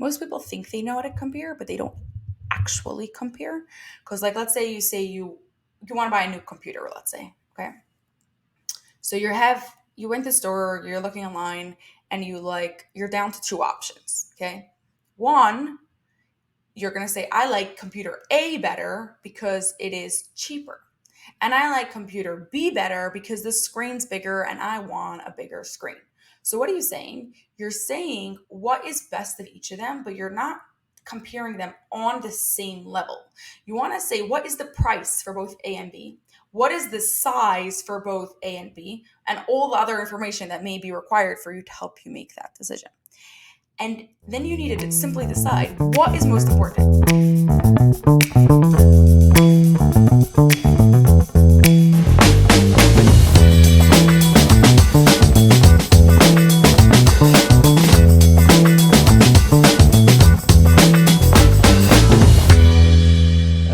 most people think they know how to compare, but they don't actually compare. Because like let's say you want to buy a new computer, let's say, okay? So you went to the store, you're looking online, and you're down to two options, okay? One, you're going to say, I like computer A better because it is cheaper. And I like computer B better because the screen's bigger and I want a bigger screen. So, what are you saying? You're saying what is best of each of them, but you're not comparing them on the same level. You want to say, what is the price for both A and B? What is the size for both A and B? And all the other information that may be required for you to help you make that decision. And then you need to simply decide what is most important.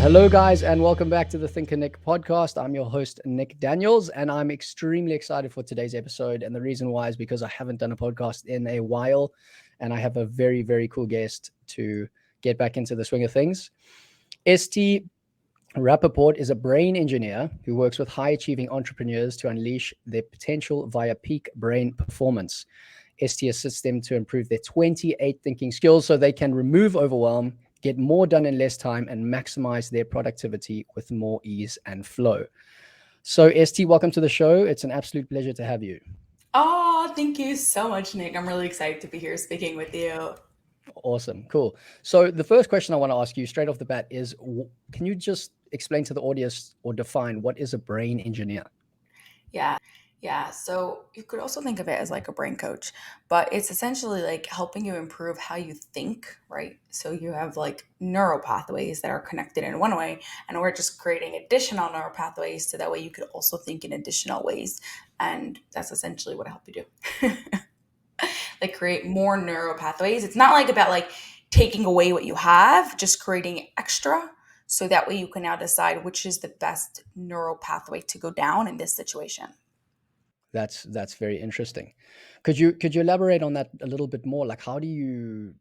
Hello, guys, and welcome back to the ThinkerNick podcast. I'm your host, Nick Daniels, and I'm extremely excited for today's episode. And the reason why is because I haven't done a podcast in a while, and I have a very, very cool guest to get back into the swing of things. ST Rappaport is a brain engineer who works with high-achieving entrepreneurs to unleash their potential via peak brain performance. ST assists them to improve their 28 thinking skills so they can remove overwhelm, get more done in less time, and maximize their productivity with more ease and flow. So, ST, welcome to the show. It's an absolute pleasure to have you. Oh, thank you so much, Nick. I'm really excited to be here speaking with you. Awesome. Cool. So, the first question I want to ask you straight off the bat is can you just explain to the audience or define what is a brain engineer? Yeah. So you could also think of it as like a brain coach, but it's essentially like helping you improve how you think, right? So you have like neural pathways that are connected in one way, and we're just creating additional neural pathways so that way you could also think in additional ways. And that's essentially what I help you do. Like create more neural pathways. It's not like about like taking away what you have, just creating extra. So that way you can now decide which is the best neural pathway to go down in this situation. That's very interesting. Could you elaborate on that a little bit more? Like, how do you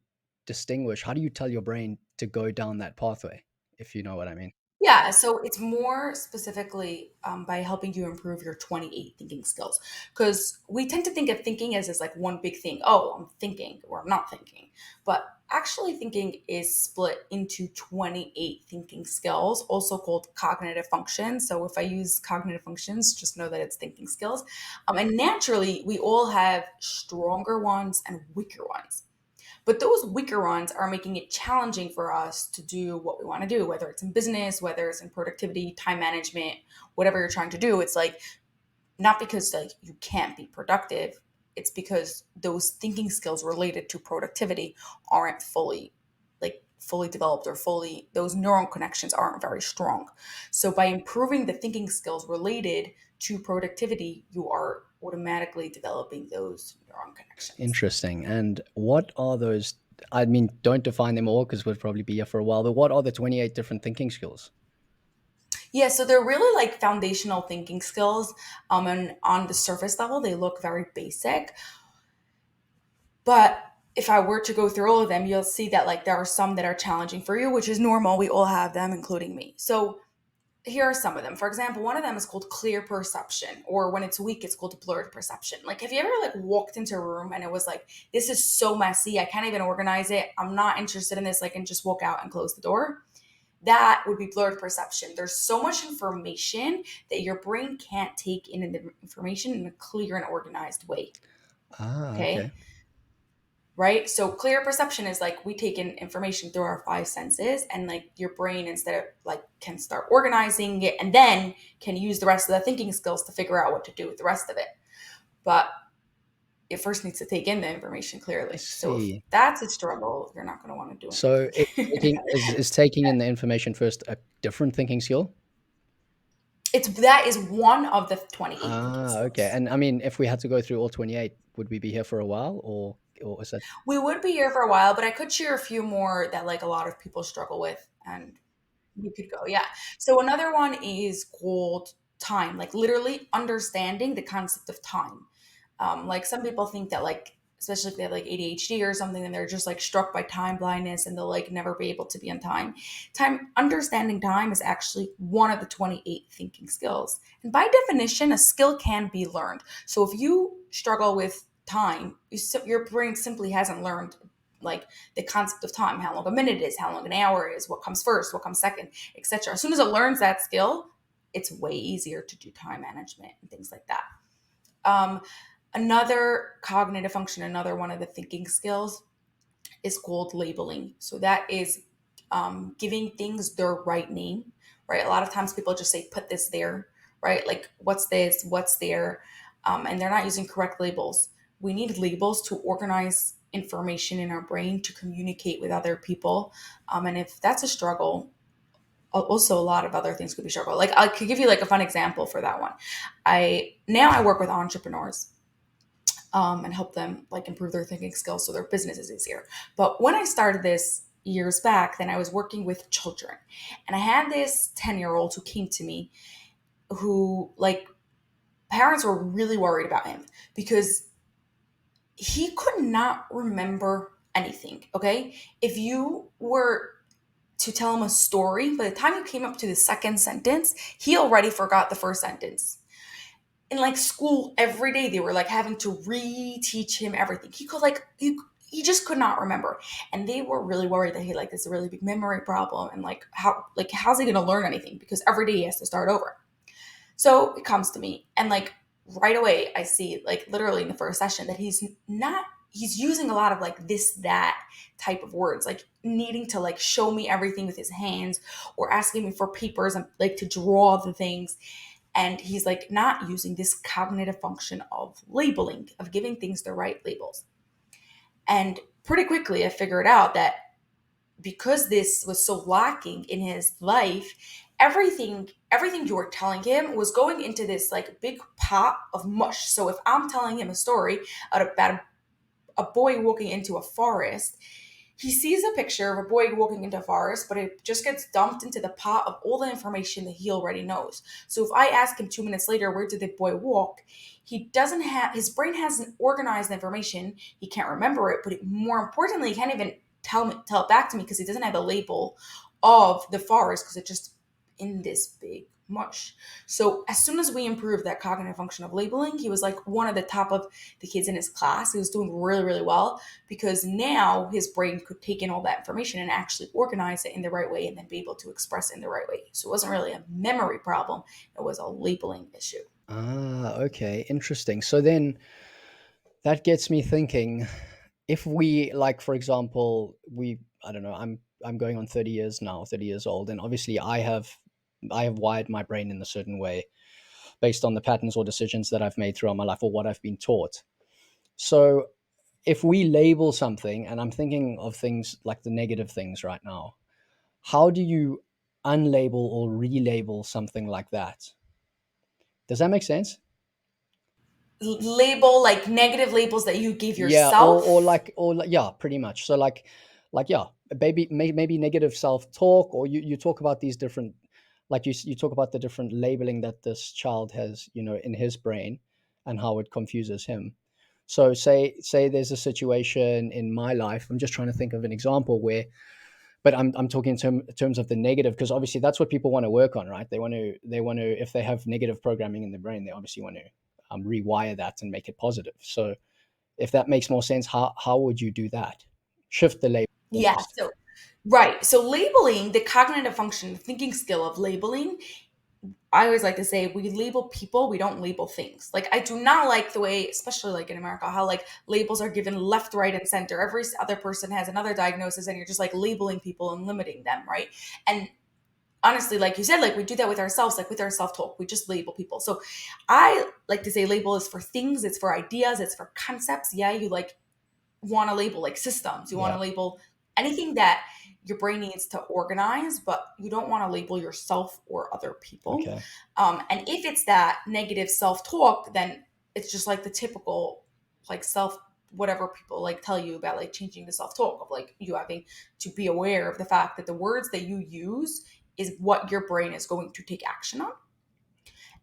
distinguish? How do you tell your brain to go down that pathway? If you know what I mean. Yeah, so it's more specifically by helping you improve your 28 thinking skills. Because we tend to think of thinking as this like one big thing. Oh, I'm thinking or I'm not thinking. But actually, thinking is split into 28 thinking skills, also called cognitive functions. So if I use cognitive functions, just know that it's thinking skills. And naturally, we all have stronger ones and weaker ones. But those weaker ones are making it challenging for us to do what we want to do, whether it's in business, whether it's in productivity, time management, whatever you're trying to do. It's like not because like you can't be productive, it's because those thinking skills related to productivity aren't fully developed or fully those neural connections aren't very strong. So by improving the thinking skills related to productivity, you are automatically developing those neuron connections. Interesting. And what are those? I mean, don't define them all because we'll probably be here for a while. But what are the 28 different thinking skills? Yeah, so they're really like foundational thinking skills. And on the surface level, they look very basic. But if I were to go through all of them, you'll see that like there are some that are challenging for you, which is normal. We all have them, including me. So here are some of them. For example, one of them is called clear perception, or when it's weak, it's called blurred perception. Like, have you ever like walked into a room and it was like, this is so messy, I can't even organize it. I'm not interested in this. I can just walk out and close the door. That would be blurred perception. There's so much information that your brain can't take in the information in a clear and organized way. Ah, okay. Okay. Right. So clear perception is like we take in information through our five senses, and like your brain instead of like can start organizing it and then can use the rest of the thinking skills to figure out what to do with the rest of it. But it first needs to take in the information I clearly. So if see. that's a struggle, you're not going to want to do So anything. is taking in the information first a different thinking skill? It's that is one of the 28 thinking Ah, okay. skills. And I mean, if we had to go through all 28, would we be here for a while or is that We would be here for a while, but I could share a few more that like a lot of people struggle with, and we could go. Yeah. So another one is called time, like literally understanding the concept of time. Like some people think that like especially if they have like ADHD or something, and they're just like struck by time blindness and they'll like never be able to be on time. Understanding time is actually one of the 28 thinking skills. And by definition, a skill can be learned. So if you struggle with time, your brain simply hasn't learned like the concept of time, how long a minute is, how long an hour is, what comes first, what comes second, etc. As soon as it learns that skill, it's way easier to do time management and things like that. Um, Another cognitive function, another one of the thinking skills is called labeling. So that is giving things their right name, right? A lot of times people just say, put this there, right? Like, what's this? What's there? And they're not using correct labels. We need labels to organize information in our brain to communicate with other people. And if that's a struggle, also a lot of other things could be struggle. Like I could give you like a fun example for that one. I work with entrepreneurs and help them like improve their thinking skills so their business is easier. But when I started this years back, then I was working with children, and I had this 10-year-old who came to me who like parents were really worried about him because he could not remember anything. Okay, if you were to tell him a story, by the time you came up to the second sentence, he already forgot the first sentence. In like school every day they were like having to reteach him everything. He could like he just could not remember, and they were really worried that he like this really big memory problem, and how's he going to learn anything because every day he has to start over. So it comes to me, and like right away I see like literally in the first session that he's using a lot of like this that type of words, like needing to like show me everything with his hands or asking me for papers and like to draw the things, and he's like not using this cognitive function of labeling, of giving things the right labels. And pretty quickly I figured out that because this was so lacking in his life, everything you were telling him was going into this like big pot of mush. So if I'm telling him a story about a boy walking into a forest, he sees a picture of a boy walking into a forest, but it just gets dumped into the pot of all the information that he already knows. So if I ask him 2 minutes later, where did the boy walk? He doesn't have, his brain hasn't organized the information. He can't remember it, but more importantly, he can't even tell it back to me because he doesn't have a label of the forest because it's just in this big mush. So as soon as we improved that cognitive function of labeling, he was like one of the top of the kids in his class. He was doing really, really well because now his brain could take in all that information and actually organize it in the right way and then be able to express it in the right way. So it wasn't really a memory problem, it was a labeling issue. Ah, okay, interesting. So then that gets me thinking, if we like, for example, I don't know, I'm going on 30 years now, 30 years old, and obviously I have wired my brain in a certain way based on the patterns or decisions that I've made throughout my life or what I've been taught. So if we label something, and I'm thinking of things like the negative things right now, how do you unlabel or relabel something like that? Does that make sense? Label like negative labels that you give Yeah, or yourself. like yeah, pretty much. So like yeah, maybe negative self talk, or you talk about these different, like you talk about the different labeling that this child has, in his brain, and how it confuses him. So say there's a situation in my life. I'm just trying to think of an example where, but I'm talking in terms of the negative, because obviously that's what people want to work on, right? They want to if they have negative programming in their brain, they obviously want to rewire that and make it positive. So if that makes more sense, how would you do that? Shift the label Yeah. almost. So right. So labeling, the cognitive function, the thinking skill of labeling, I always like to say we label people, we don't label things. Like I do not like the way, especially like in America, how like labels are given left, right, and center. Every other person has another diagnosis, and you're just like labeling people and limiting them, right? And honestly, like you said, like we do that with ourselves, like with our self-talk, we just label people. So I like to say label is for things, it's for ideas, it's for concepts. Yeah, you like want to label like systems. You want Yeah. to label anything that your brain needs to organize, but you don't want to label yourself or other people. Okay. And if it's that negative self talk, then it's just like the typical like self whatever people like tell you about like changing the self talk of like you having to be aware of the fact that the words that you use is what your brain is going to take action on.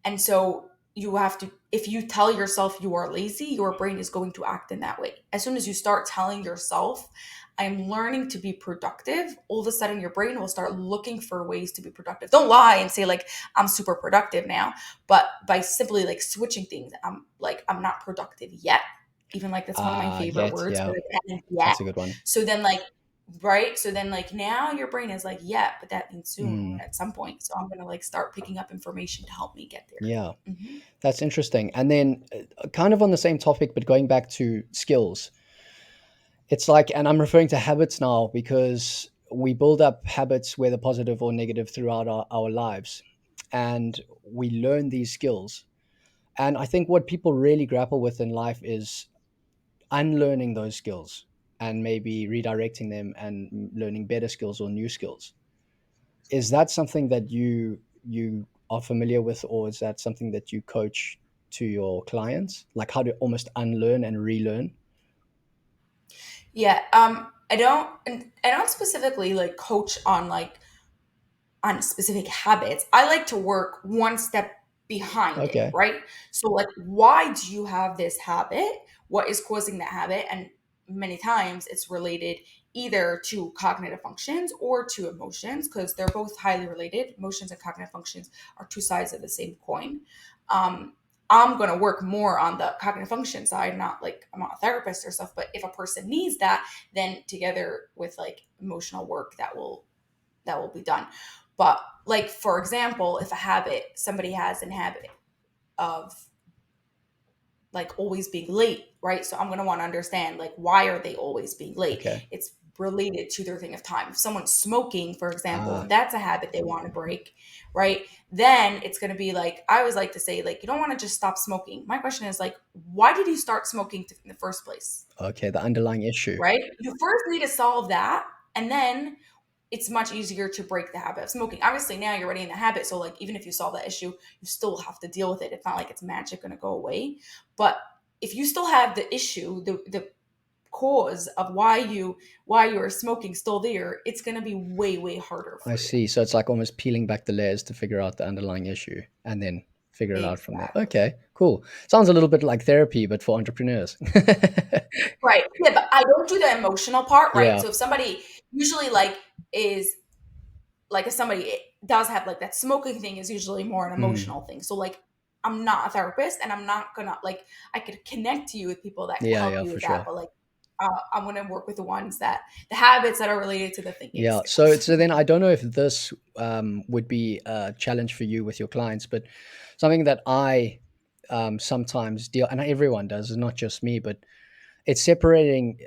And so you have to, if you tell yourself you are lazy, your brain is going to act in that way. As soon as you start telling yourself, I'm learning to be productive, all of a sudden your brain will start looking for ways to be productive. Don't lie and say like, I'm super productive now, but by simply like switching things, I'm like, I'm not productive yet. Even like that's one of my favorite Yet, words, yeah, but it's yet. that's a good one. So then like, right, so then like now your brain is like, yeah, but that means soon or Mm, at some point, so I'm gonna like start picking up information to help me get there. yeah, Hmm. that's interesting. And then, kind of on the same topic, but going back to skills, it's like, and I'm referring to habits now because we build up habits, whether positive or negative, throughout our lives. And we learn these skills. And I think what people really grapple with in life is unlearning those skills and maybe redirecting them and learning better skills or new skills. Is that something that you are familiar with, or is that something that you coach to your clients, like how to almost unlearn and relearn? Yeah, I don't specifically like coach on specific habits. I like to work one step behind it, Okay. right? So like, why do you have this habit? What is causing that habit? And many times it's related either to cognitive functions or to emotions, because they're both highly related. Emotions and cognitive functions are two sides of the same coin. um, I'm going to work more on the cognitive function side, not like I'm not a therapist or stuff, but if a person needs that, then together with like emotional work, that will be done. But like for example, if a habit, somebody has an habit of like always being late, right? So I'm going to want to understand like, why are they always being late? Okay. It's related to their thing of time. If someone's smoking, for example, Ah, and that's a habit they want to break, right? Then it's going to be like, I always like to say, like, you don't want to just stop smoking. My question is like, why did you start smoking in the first place? okay. The underlying issue. Right? You first need to solve that. And then it's much easier to break the habit of smoking. Obviously, now you're already in the habit. So, like, even if you solve that issue, you still have to deal with it. It's not like it's magic going to go away. But if you still have the issue, the cause of why you are smoking still there, it's going to be way, way harder I for you. see. So it's like almost peeling back the layers to figure out the underlying issue and then figure it out from there. Exactly. Okay, cool. Sounds a little bit like therapy, but for entrepreneurs. Right. Yeah, but I don't do the emotional part, right? Yeah. So if somebody usually like is like if somebody does have like that smoking thing is usually more an Mm. emotional thing. So like I'm not a therapist and I'm not gonna like I could connect you with people that could Yeah, help yeah, you for with that, sure. but like I'm gonna work with the ones that the habits that are related to the thinking Yeah. So, skills. so then I don't know if this would be a challenge for you with your clients, but something that I sometimes deal, and everyone does, not just me, but it's separating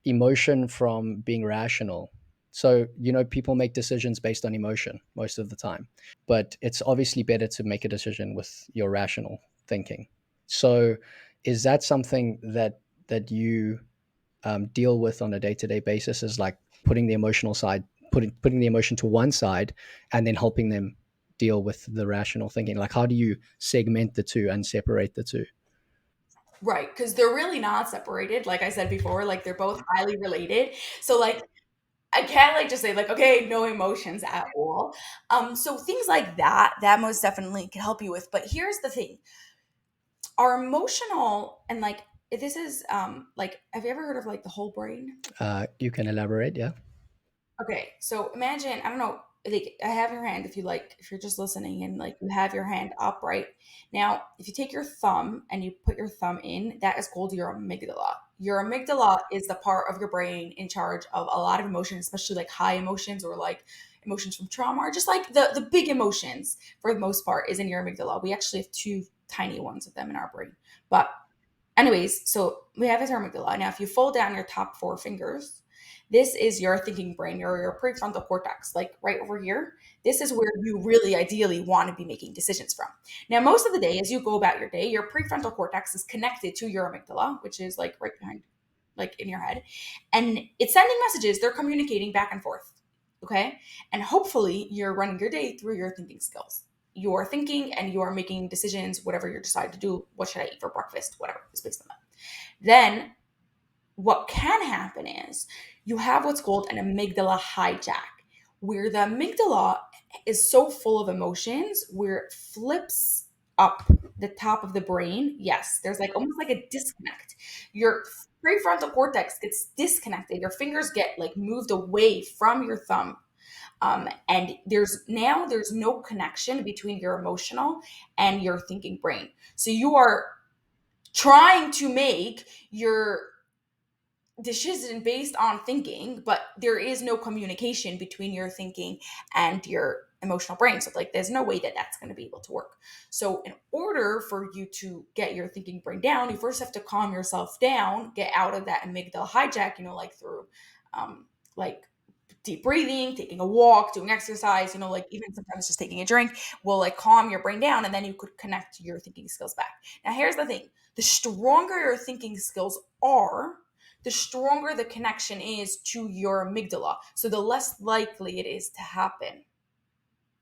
emotion from being rational. So, people make decisions based on emotion most of the time, but it's obviously better to make a decision with your rational thinking. So, is that something that you deal with on a day-to-day basis? Is like putting the emotional side, putting the emotion to one side, and then helping them deal with the rational thinking? Like, how do you segment the two and separate the two? Right, because they're really not separated. Like I said before, like they're both highly related. So like I can't like just say like, okay, no emotions at all. So things like that most definitely can help you with. But here's the thing: our emotional and like this is like, have you ever heard of like the whole brain? You can elaborate, yeah. Okay, so imagine, I don't know, like I have your hand, if you like, if you're just listening and like you have your hand up, right? Now, if you take your thumb and you put your thumb in, that is called your amygdala. Your amygdala is the part of your brain in charge of a lot of emotions, especially like high emotions or like emotions from trauma, or just like the big emotions for the most part is in your amygdala. We actually have two tiny ones of them in our brain. But anyways, so we have this amygdala. Now, if you fold down your top four fingers, this is your thinking brain, your prefrontal cortex, like right over here. This is where you really ideally want to be making decisions from. Now, most of the day, as you go about your day, your prefrontal cortex is connected to your amygdala, which is like right behind, like in your head, and it's sending messages. They're communicating back and forth. Okay. And hopefully, you're running your day through your thinking skills. You're thinking and you're making decisions, whatever you decide to do. What should I eat for breakfast? Whatever is based on that. Then what can happen is you have what's called an amygdala hijack, where the amygdala is so full of emotions where it flips up the top of the brain, yes, there's like almost like a disconnect. Your prefrontal cortex gets disconnected. Your fingers get like moved away from your thumb. And there's no connection between your emotional and your thinking brain. So you are trying to make your decision based on thinking, but there is no communication between your thinking and your emotional brain. So like there's no way that that's going to be able to work. So in order for you to get your thinking brain down, you first have to calm yourself down, get out of that amygdala hijack, like through like deep breathing, taking a walk, doing exercise, like even sometimes just taking a drink will like calm your brain down, and then you could connect your thinking skills back. Now here's the thing: the stronger your thinking skills are, the stronger the connection is to your amygdala. So the less likely it is to happen.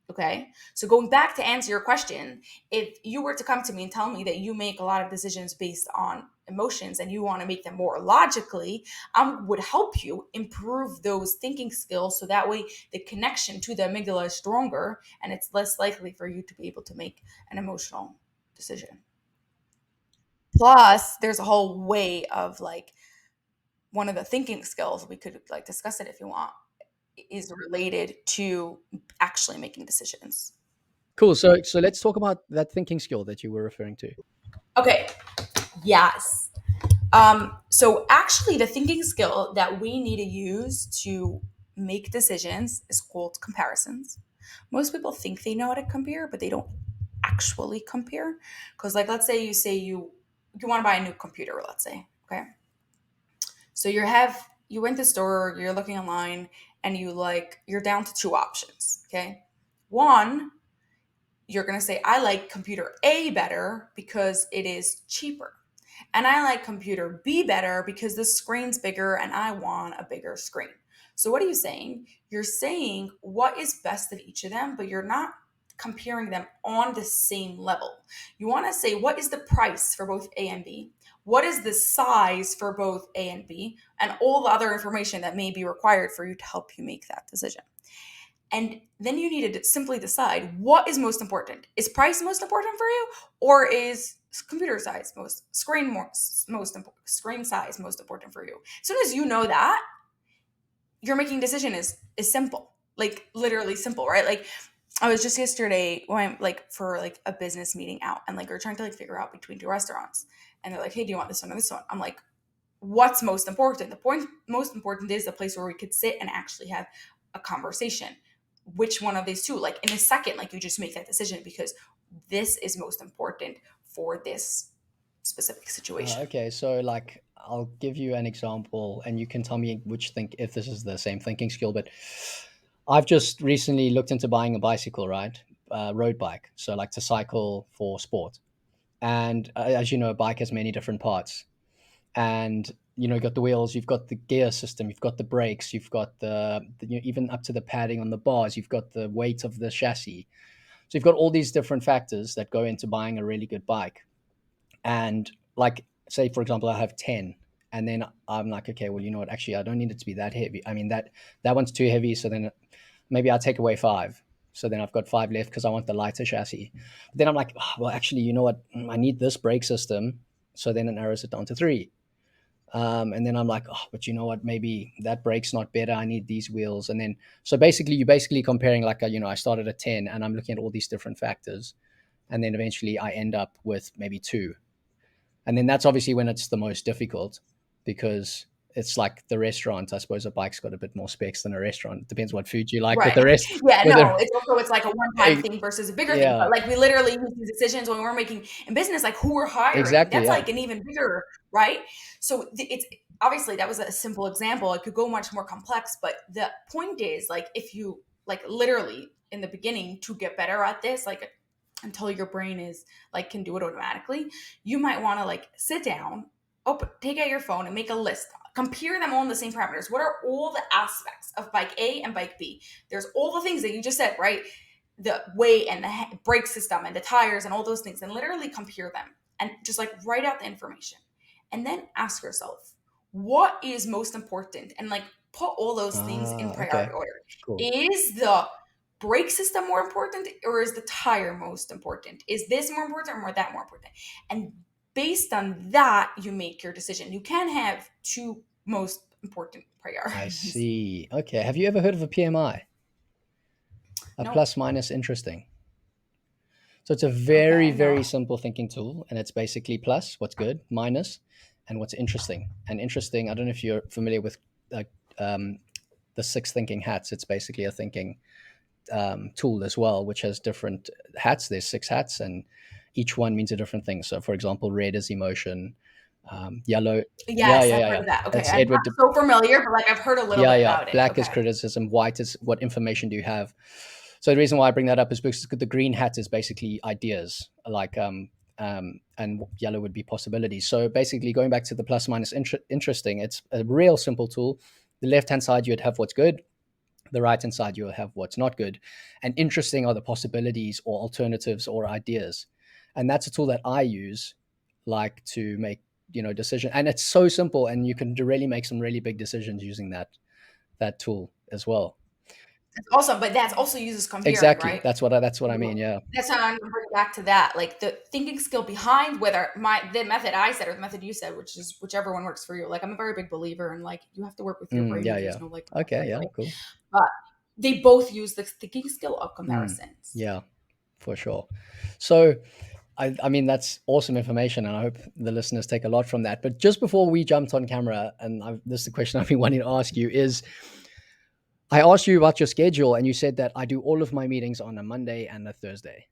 Okay. So going back to answer your question, if you were to come to me and tell me that you make a lot of decisions based on emotions and you want to make them more logically, I would help you improve those thinking skills so that way the connection to the amygdala is stronger and it's less likely for you to be able to make an emotional decision. Plus, there's a whole way of like one of the thinking skills, we could like discuss it if you want, is related to actually making decisions. Cool. So let's talk about that thinking skill that you were referring to. Okay. Yes. So actually, the thinking skill that we need to use to make decisions is called comparisons. Most people think they know how to compare, but they don't actually compare. Because, like, let's say you want to buy a new computer. Let's say, okay. So you went to the store, you're looking online, and you're down to two options. Okay, one, you're gonna say, I like computer A better because it is cheaper. And I like computer B better because the screen's bigger and I want a bigger screen. So what are you saying? You're saying what is best of each of them, but you're not comparing them on the same level. You want to say what is the price for both A and B? What is the size for both A and B? And all the other information that may be required for you to help you make that decision. And then you need to simply decide what is most important. Is price most important for you, or is computer size screen size most important for you? As soon as you know that, your making decision is simple, like literally simple, right? Like I was just yesterday when like for like a business meeting out, and like we're trying to like figure out between two restaurants, and they're like, hey, do you want this one or this one? I'm like, what's most important? The point most important is the place where we could sit and actually have a conversation. Which one of these two? Like in a second, like you just make that decision because this is most important for this specific situation. Okay, so like I'll give you an example, and you can tell me if this is the same thinking skill. But I've just recently looked into buying a bicycle, right? Road bike, so like to cycle for sport. And as you know, a bike has many different parts, and you've got the wheels, you've got the gear system, you've got the brakes, you've got even up to the padding on the bars, you've got the weight of the chassis. So you've got all these different factors that go into buying a really good bike. And like, say for example, I have 10, and then I'm like, okay, well, you know what, actually I don't need it to be that heavy. I mean, that one's too heavy, so then maybe I'll take away 5. So then I've got 5 left because I want the lighter chassis. But then I'm like, oh, well, actually, you know what, I need this brake system. So then it narrows it down to 3. And then I'm like, oh, but you know what, maybe that brake's not better, I need these wheels. And then so basically you're basically comparing, like, I started at 10 and I'm looking at all these different factors, and then eventually I end up with maybe 2. And then that's obviously when it's the most difficult, because it's like the restaurant. I suppose a bike's got a bit more specs than a restaurant. It depends what food you like with Right. the rest. Yeah, With no, the it's like a one-time thing versus a bigger thing. yeah, But like we literally use these decisions when we're making in business, like who we're hiring. exactly, That's yeah. like an even bigger, right? So it's obviously that was a simple example. It could go much more complex, but the point is like if you like literally in the beginning to get better at this, like until your brain is like can do it automatically, you might want to like sit down, take out your phone and make a list, compare them all in the same parameters. What are all the aspects of bike A and bike B? There's all the things that you just said, right? The weight and the brake system and the tires and all those things, and literally compare them and just like write out the information and then ask yourself what is most important, and like put all those things in Okay, priority order. cool. Is the brake system more important, or is the tire most important? Is this more important or more that more important? And based on that, you make your decision. You can have two most important I priorities. see. Okay. Have you ever heard of a PMI? A No. plus minus interesting. So it's a very, Okay, no. very simple thinking tool. And it's basically plus, what's good, minus, and what's interesting. And interesting, I don't know if you're familiar with like the six thinking hats. It's basically a thinking tool as well, which has different hats. There's six hats, and each one means a different thing. So, for example, red is emotion, yellow, yeah, Yes, yeah, I've yeah, heard yeah. of that. Okay, That's I'm not Edward. so familiar, but like I've heard a little Yeah, bit yeah. about it. Black is Okay. criticism. White is what information do you have. So the reason why I bring that up is because the green hat is basically ideas, like and yellow would be possibilities. So basically, going back to the plus minus interesting, it's a real simple tool. The left hand side you'd have what's good, the right hand side you'll have what's not good, and interesting are the possibilities or alternatives or ideas. And that's a tool that I use, like to make decision. And it's so simple, and you can really make some really big decisions using that tool as well. That's awesome, but that also uses comparing, Exactly. right? That's what I mean. Yeah. That's what I'm gonna bring back to that. Like the thinking skill behind whether the method I said or the method you said, which is whichever one works for you. Like I'm a very big believer in like you have to work with your brain Yeah. and Yeah. there's no like left Okay. right Yeah. way. Cool. But they both use the thinking skill of Mm, comparisons. yeah. For sure. So I mean, that's awesome information, and I hope the listeners take a lot from that. But just before we jumped on camera, and this is the question I've been wanting to ask you is, I asked you about your schedule, and you said that I do all of my meetings on a Monday and a Thursday,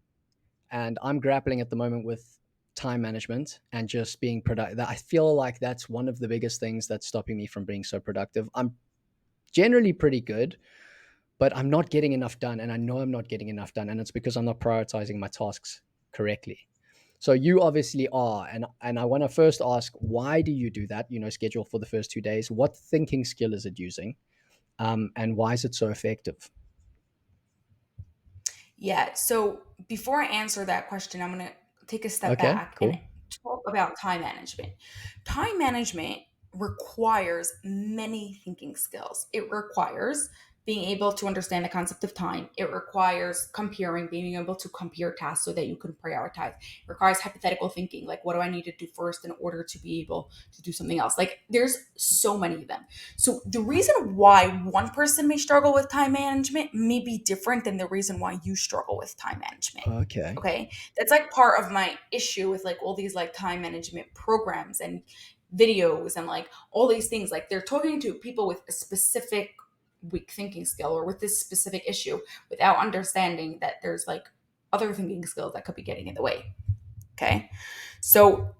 and I'm grappling at the moment with time management and just being productive. I feel like that's one of the biggest things that's stopping me from being so productive. I'm generally pretty good, but I'm not getting enough done, and I know I'm not getting enough done, and it's because I'm not prioritizing my tasks correctly. So you obviously are, and I want to first ask, why do you do that? Schedule for the first 2 days. What thinking skill is it using, and why is it so effective? Yeah. So before I answer that question, I'm gonna take a step Okay, back and cool. talk about time management. Time management requires many thinking skills. It requires being able to understand the concept of time. It requires comparing, being able to compare tasks so that you can prioritize. It requires hypothetical thinking, like what do I need to do first in order to be able to do something else? Like there's so many of them. So the reason why one person may struggle with time management may be different than the reason why you struggle with time management. Okay. Okay. That's like part of my issue with like all these like time management programs and videos and like all these things. Like they're talking to people with a specific weak thinking skill or with this specific issue without understanding that there's like other thinking skills that could be getting in the way. Okay. So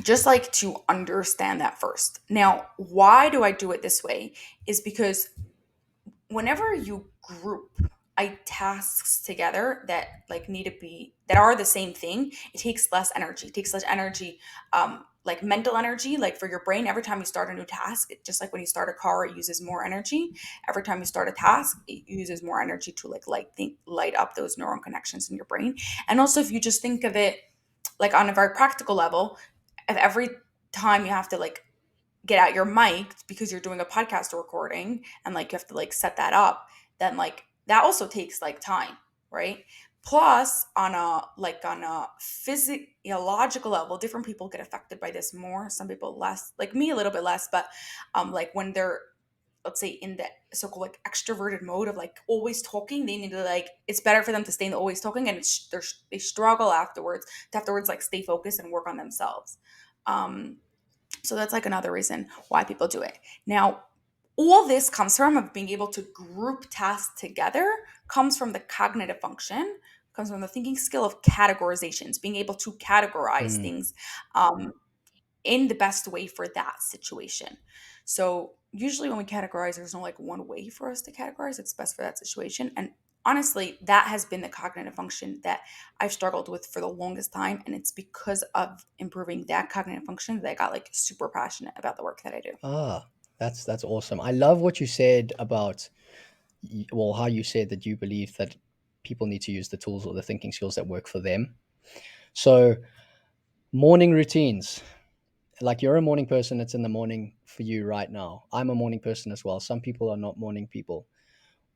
just like to understand that first. Now, why do I do it this way? Is because whenever you group tasks together that like need to be that are the same thing, it takes less energy. It takes less energy, like mental energy, like for your brain. Every time you start a new task, just like when you start a car, it uses more energy. Every time you start a task, it uses more energy to like light up those neuron connections in your brain. And also, if you just think of it like on a very practical level, if every time you have to like get out your mic because you're doing a podcast recording and like you have to like set that up, then like that also takes like time, right? Plus on a physiological level, different people get affected by this more, some people less, like me a little bit less, but like when they're, let's say, in the so-called like extroverted mode of like always talking, they need to like, it's better for them to stay in the always talking, and they struggle afterwards to afterwards like stay focused and work on themselves. So that's like another reason why people do it. Now, all this comes from of being able to group tasks together, comes from the cognitive function, comes from the thinking skill of categorizations, being able to categorize Mm. things in the best way for that situation. So usually when we categorize, there's no like one way for us to categorize. It's best for that situation. And honestly, that has been the cognitive function that I've struggled with for the longest time. And it's because of improving that cognitive function that I got like super passionate about the work that I do. Ah, that's awesome. I love what you said about, well, how you said that you believe that people need to use the tools or the thinking skills that work for them. So morning routines, like you're a morning person, it's in the morning for you right now. I'm a morning person as well. Some people are not morning people.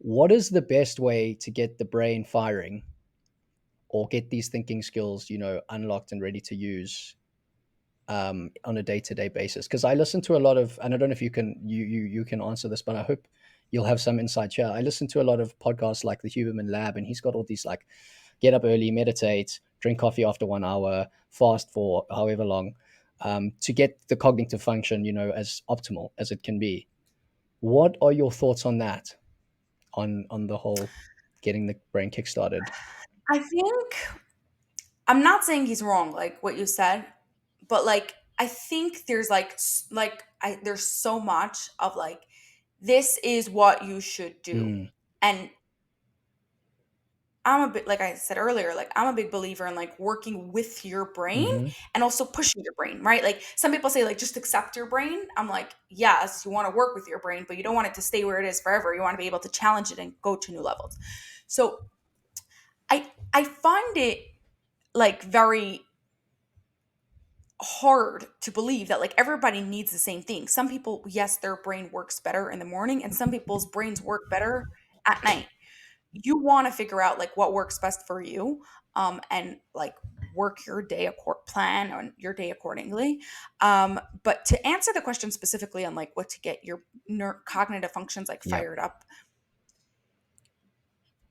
What is the best way to get the brain firing or get these thinking skills, unlocked and ready to use on a day-to-day basis? Because I listen to a lot of, and I don't know if you can answer this, but I hope you'll have some insight here. I listen to a lot of podcasts like the Huberman Lab, and he's got all these like get up early, meditate, drink coffee after 1 hour, fast for however long, to get the cognitive function, as optimal as it can be. What are your thoughts on that? On the whole, getting the brain kickstarted. I think I'm not saying he's wrong, like what you said, but like I think there's there's so much of like this is what you should do. Mm, And I'm a bit like I said earlier, like I'm a big believer in like working with your brain mm-hmm. and also pushing your brain, right? Like some people say like just accept your brain. I'm like, yes, you want to work with your brain, but you don't want it to stay where it is forever. You want to be able to challenge it and go to new levels. So I find it like very hard to believe that like everybody needs the same thing. Some people, yes, their brain works better in the morning, and some people's brains work better at night. You want to figure out like what works best for you, and like work your day plan on your day accordingly. But to answer the question specifically on like what to get your cognitive functions like Yeah. fired up,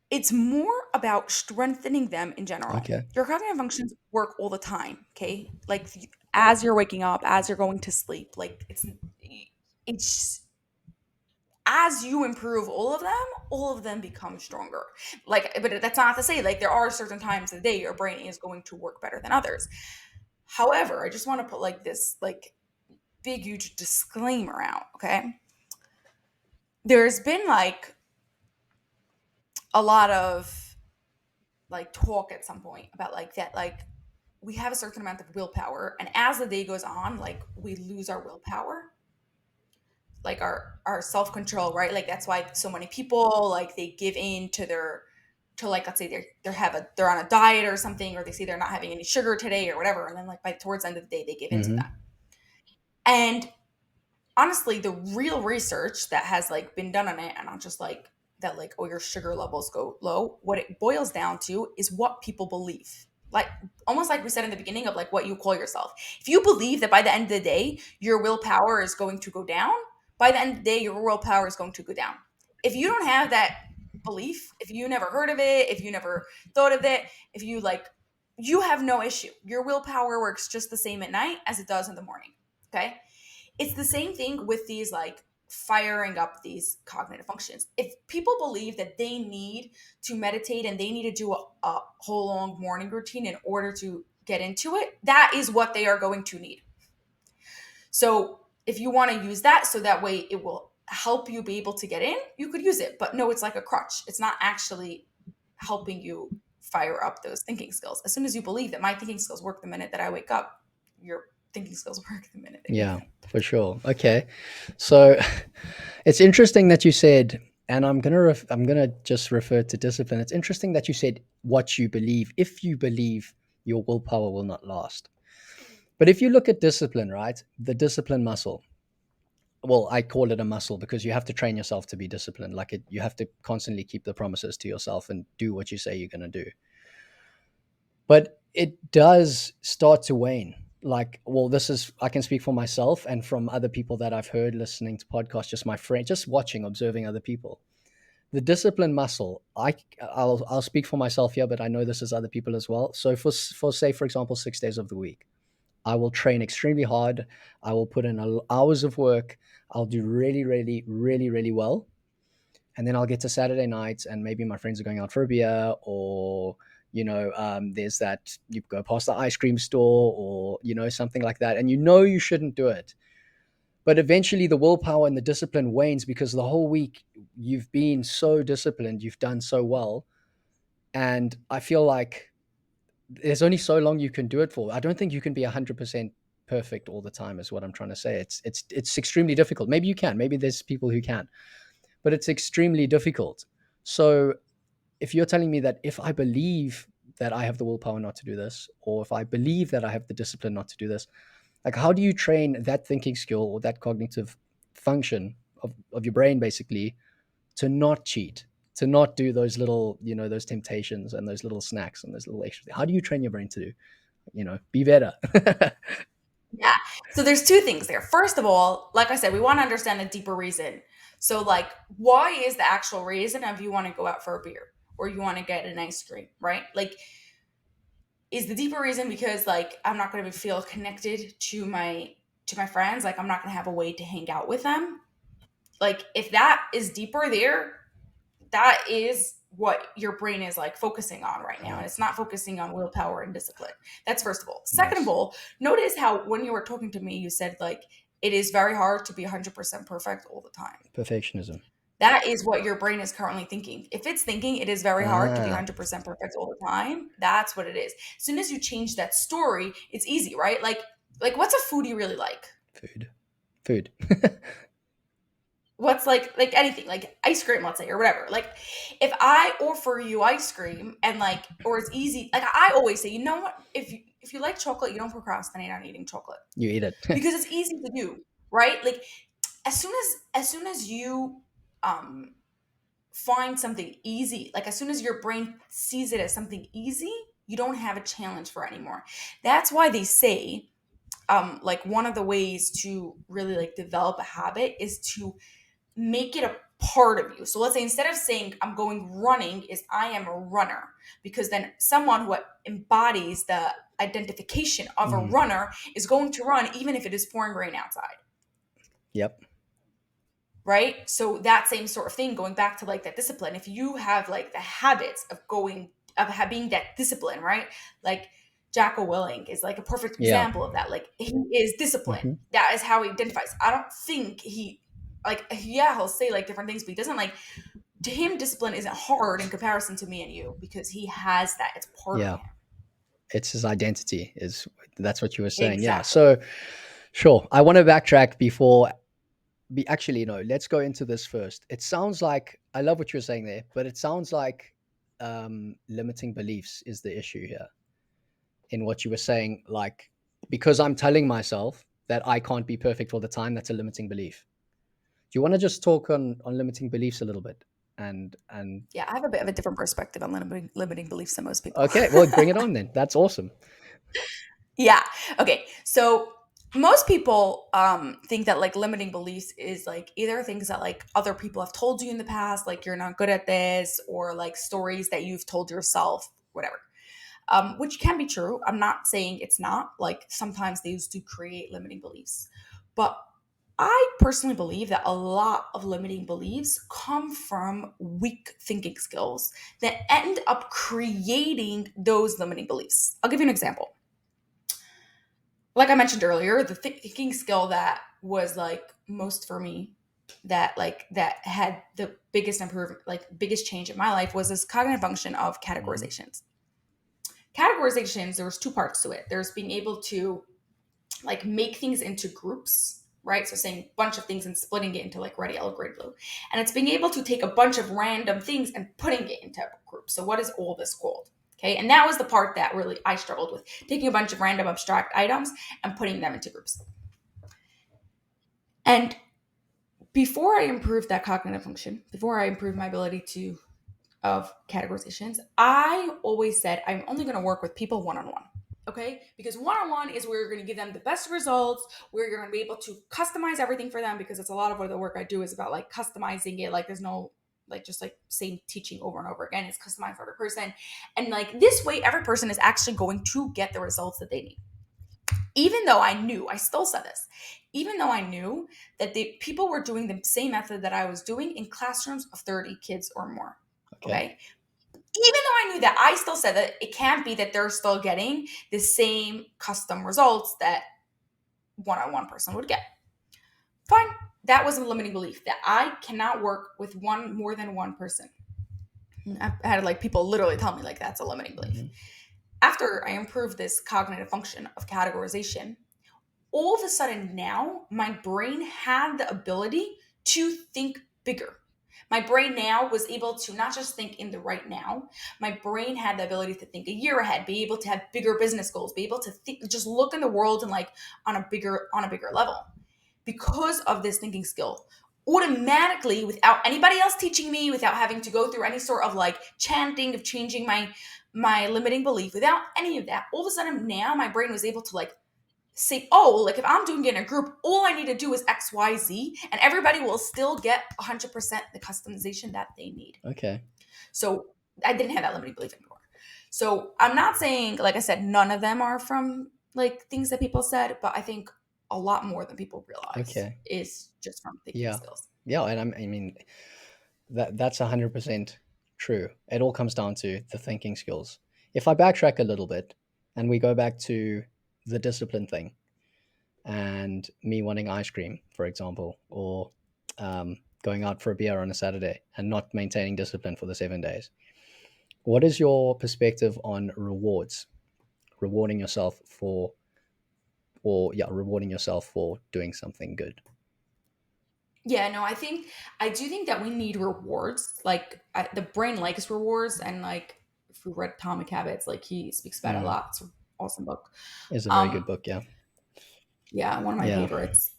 it's more about strengthening them in general. Okay. Your cognitive functions work all the time, okay? Like as you're waking up, as you're going to sleep, like it's as you improve all of them become stronger. Like, but that's not to say like there are certain times of the day your brain is going to work better than others. However, I just want to put like this like big huge disclaimer out, okay? There's been like a lot of like talk at some point about like that like we have a certain amount of willpower, and as the day goes on like we lose our willpower, like our self-control, right? Like that's why so many people like they give in to their to like let's say they're on a diet or something, or they say they're not having any sugar today or whatever, and then like by towards the end of the day they give into Mm-hmm. that. And honestly, the real research that has like been done on it, and not just like that like oh your sugar levels go low, what it boils down to is what people believe. Like almost like we said in the beginning of like what you call yourself. If you believe that by the end of the day your willpower is going to go down, by the end of the day your willpower is going to go down. If you don't have that belief, if you never heard of it, if you never thought of it, if you like you have no issue. Your willpower works just the same at night as it does in the morning. Okay? It's the same thing with these like firing up these cognitive functions. If people believe that they need to meditate and they need to do a whole long morning routine in order to get into it, that is what they are going to need. So if you want to use that so that way it will help you be able to get in, you could use it. But no, it's like a crutch. It's not actually helping you fire up those thinking skills. As soon as you believe that my thinking skills work the minute that I wake up, your thinking skills work the minute that you Yeah, for sure. Okay. So it's interesting that you said, and I'm gonna just refer to discipline. It's interesting that you said what you believe. If you believe your willpower will not last. But if you look at discipline, right? The discipline muscle. Well, I call it a muscle because you have to train yourself to be disciplined. Like it, you have to constantly keep the promises to yourself and do what you say you're going to do. But it does start to wane. Like, well, this is, I can speak for myself and from other people that I've heard listening to podcasts, just my friend, just watching, observing other people. The discipline muscle, I'll speak for myself here, but I know this is other people as well. So for say, for example, 6 days of the week, I will train extremely hard. I will put in hours of work. I'll do really, really, really, really well. And then I'll get to Saturday nights, and maybe my friends are going out for a beer, or there's that you go past the ice cream store, or something like that, and you shouldn't do it. But eventually, the willpower and the discipline wanes because the whole week you've been so disciplined, you've done so well, and I feel like there's only so long you can do it for. I don't think you can be 100% perfect all the time, is what I'm trying to say. It's extremely difficult. Maybe you can. Maybe there's people who can, but it's extremely difficult. So if you're telling me that if I believe that I have the willpower not to do this, or if I believe that I have the discipline not to do this, like how do you train that thinking skill or that cognitive function of your brain basically to not cheat? to not do those little, those temptations and those little snacks and those little extra things? How do you train your brain to do, be better? Yeah. So there's two things there. First of all, like I said, we want to understand the deeper reason. So like, why is the actual reason of you want to go out for a beer or you want to get an ice cream, right? Like, is the deeper reason because like I'm not going to feel connected to my friends, like I'm not going to have a way to hang out with them. Like if that is deeper there, that is what your brain is like focusing on right now. And it's not focusing on willpower and discipline. That's first of all. Second of Nice. all, notice how when you were talking to me, you said like it is very hard to be 100% perfect all the time. Perfectionism. That is what your brain is currently thinking. If it's thinking it is very hard to be Ah, 100% perfect all the time, that's what it is. As soon as you change that story, it's easy, right? Like what's a food you really like? food. Food. What's like anything, like ice cream, let's say, or whatever. Like if I offer you ice cream and like or it's easy, like I always say, you know what? If you like chocolate, you don't procrastinate on eating chocolate You eat it. because it's easy to do, right? Like as soon as you um find something easy, like as soon as your brain sees it as something easy, you don't have a challenge for it anymore. That's why they say like one of the ways to really like develop a habit is to make it a part of you. So let's say instead of saying I'm going running is I am a runner, because then someone who embodies the identification of a Mhm. runner is going to run even if it is pouring rain outside. Yep. Right? So that same sort of thing, going back to like that discipline, if you have like the habits of being that discipline, right? Like Jacko Willing is like a perfect Yeah. example of that. Like he is disciplined. Hmm. That is how he identifies. I don't think he like yeah, he'll say like different things, but he doesn't like to him discipline isn't hard in comparison to me and you because he has that. It's part of Yeah. him. It's his identity. Is That's what you were saying? Yeah. Exactly. So, sure. I want to backtrack before. Actually, no. Let's go into this first. It sounds like I love what you were saying there, but it sounds like limiting beliefs is the issue here. In what you were saying, like because I'm telling myself that I can't be perfect all the time, that's a limiting belief. Do you want to just talk on limiting beliefs a little bit? And Yeah, I have a bit of a different perspective on limiting beliefs than most people. okay, well, bring it on then. That's awesome. Yeah. Okay. So most people think that like limiting beliefs is like either things that like other people have told you in the past, like you're not good at this, or like stories that you've told yourself, whatever. Which can be true. I'm not saying it's not. Like sometimes these do create limiting beliefs, but I personally believe that a lot of limiting beliefs come from weak thinking skills that end up creating those limiting beliefs. I'll give you an example. Like I mentioned earlier, the thinking skill that was like most for me, that had the biggest improvement, like biggest change in my life, was this cognitive function of Mhm. categorizations. Categorizations, there was two parts to it. There's being able to like make things into groups, right? So saying a bunch of things and splitting it into like red, yellow, green, blue. And it's being able to take a bunch of random things and putting it into a group. So what is all this called? Okay. And that was the part that really I struggled with, taking a bunch of random abstract items and putting them into groups. And before I improved that cognitive function, before I improved my ability to of categorizations, I always said I'm only going to work with people one on one. Okay, because one-on-one is where you're going to give them the best results, where you're going to be able to customize everything for them, because it's a lot of what the work I do is about like customizing it. Like there's no like just like same teaching over and over again. It's customized for every person, and like this way every person is actually going to get the results that they need. Even though I knew, I still said this, even though I knew that the people were doing the same method that I was doing in classrooms of 30 kids or more. Okay. Okay, even though I knew that, I still said that it can't be that they're still getting the same custom results that one-on-one person would get. Fine. That was a limiting belief that I cannot work with one more than one person. I had like people literally tell me like that's a limiting belief. Hmm. After I improved this cognitive function of categorization, all of a sudden now my brain had the ability to think bigger. My brain now was able to not just think in the right now. My brain had the ability to think a year ahead, be able to have bigger business goals, be able to think, just look in the world and like on a bigger level. Because of this thinking skill, automatically, without anybody else teaching me, without having to go through any sort of like chanting of changing my limiting belief, without any of that, all of a sudden now my brain was able to like say, oh, like if I'm doing it in a group, all I need to do is XYZ, and everybody will still get 100% the customization that they need. Okay. So I didn't have that limiting belief anymore. So I'm not saying, like I said, none of them are from like things that people said, but I think a lot more than people realize Okay. is just from thinking Yeah. skills. Yeah. And I mean, that's 100% true. It all comes down to the thinking skills. If I backtrack a little bit and we go back to the discipline thing and me wanting ice cream, for example, or going out for a beer on a Saturday and not maintaining discipline for the 7 days, what is your perspective on rewards? Rewarding yourself for, or yeah, rewarding yourself for doing something good. Yeah, no, I do think that we need rewards. Like the brain likes rewards, and like if we read Atomic Habits, like he speaks about it a Mm, lot. It's an awesome book. is a very good Um, book. Yeah. yeah, one of my Yeah. favorites.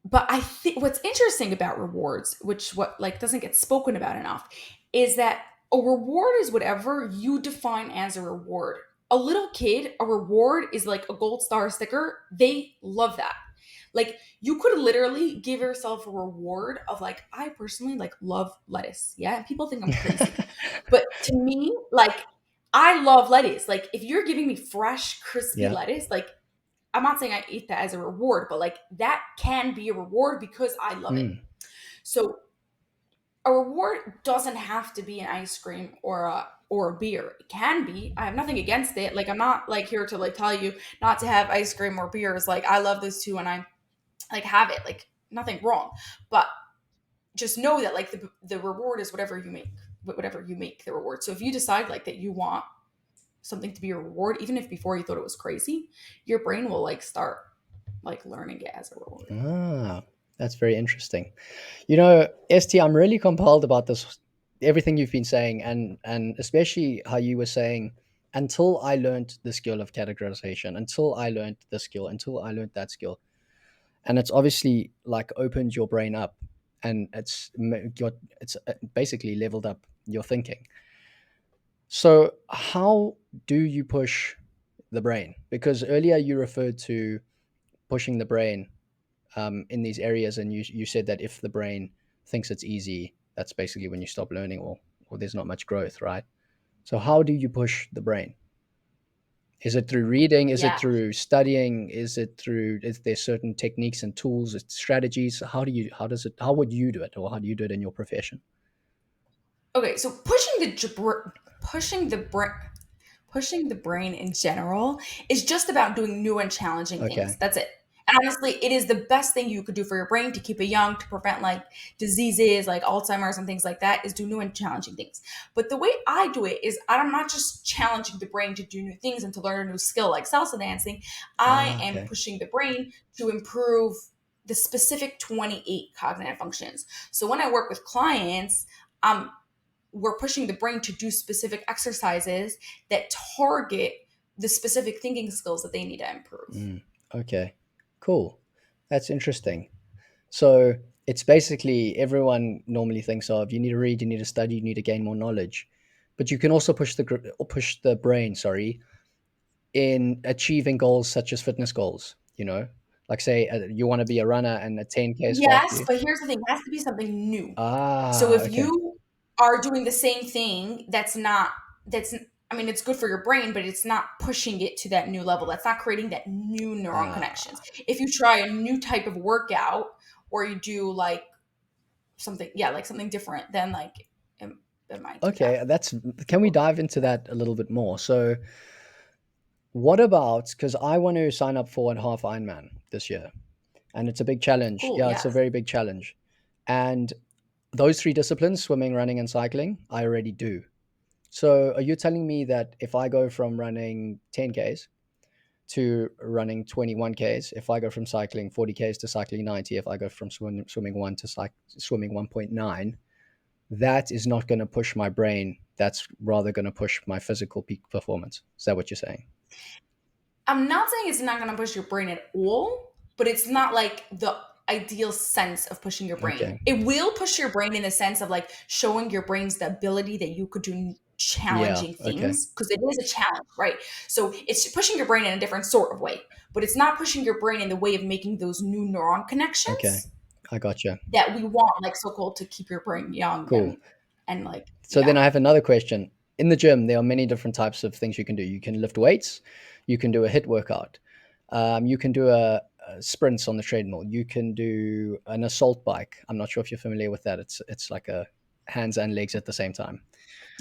But I think what's interesting about rewards, which what like doesn't get spoken about enough, is that a reward is whatever you define as a reward. A little kid, a reward is like a gold star sticker. They love that. Like you could literally give yourself a reward of like, I personally like love lettuce. Yeah. People think I'm crazy. But to me, like I love lettuce. Like if you're giving me fresh, crispy Yeah. lettuce, like I'm not saying I eat that as a reward, but like that can be a reward because I love it. Mm, So a reward doesn't have to be an ice cream or a beer. It can be. I have nothing against it. Like I'm not like here to like tell you not to have ice cream or beers. Like I love those too and I like have it. Like nothing wrong. But just know that like the reward is whatever you make the reward. So if you decide like that you want something to be a reward, even if before you thought it was crazy, your brain will like start like learning it as a reward. ah, that's very interesting. You know, ST, I'm really compelled about this, everything you've been saying, and especially how you were saying, until I learned the skill of categorization, until I learned this skill, until I learned that skill, and it's obviously like opened your brain up, and it's basically leveled up your thinking. So how do you push the brain? Because earlier you referred to pushing the brain in these areas, and you said that if the brain thinks it's easy, that's basically when you stop learning, or there's not much growth, right? So how do you push the brain? Is it through reading? Is it Yeah. through studying? Is there certain techniques and tools, strategies? How would you do it, or how do you do it in your profession? Okay. So pushing the brain pushing the brain in general is just about doing new and challenging things. Okay. That's it. And honestly, it is the best thing you could do for your brain to keep it young, to prevent like diseases like Alzheimer's and things like that, is do new and challenging things. But the way I do it is I'm not just challenging the brain to do new things and to learn a new skill like salsa dancing. I Ah, am okay. pushing the brain to improve the specific 28 cognitive functions. So when I work with clients, I'm we're pushing the brain to do specific exercises that target the specific thinking skills that they need to improve. Mm, okay. Cool. That's interesting. So it's basically, everyone normally thinks of, you need to read, you need to study, you need to gain more knowledge, but you can also push the brain, sorry, in achieving goals such as fitness goals. You know, like say you want to be a runner and a 10K sparks Yes, you. but here's the thing, it has to be something new. So Ah, if okay. you are doing the same thing that's I mean it's good for your brain, but it's not pushing it to that new level. That's not creating that new neuron connections. Ah, If you try a new type of workout or you do like something, yeah, like something different, then like it, it might do that. okay. Can we dive into that a little bit more? So, what about, because I want to sign up for a half Ironman this year, and it's a big challenge. Cool, Yeah, it's a yes. very big challenge. And those three disciplines, swimming, running, and cycling, I already do. So are you telling me that if I go from running 10Ks to running 21Ks, if I go from cycling 40Ks to cycling 90, if I go from swimming 1 to swimming 1.9, that is not going to push my brain. That's rather going to push my physical peak performance. Is that what you're saying? I'm not saying it's not going to push your brain at all. but it's not like the ideal sense of pushing your brain. Okay. It will push your brain in the sense of like showing your brains the ability that you could do Yeah. challenging Okay. things, because it is a challenge, right? So it's pushing your brain in a different sort of way, but it's not pushing your brain in the way of making those new neuron Okay. connections I gotcha. that we want, like so called, to keep your brain young Cool. and like, So then yeah. I have another question. In the gym, there are many different types of things you can do. You can lift weights, you can do a hit workout, you can do a sprints on the treadmill, you can do an assault bike. I'm not sure if you're familiar with that. It's like a hands and legs at the same time.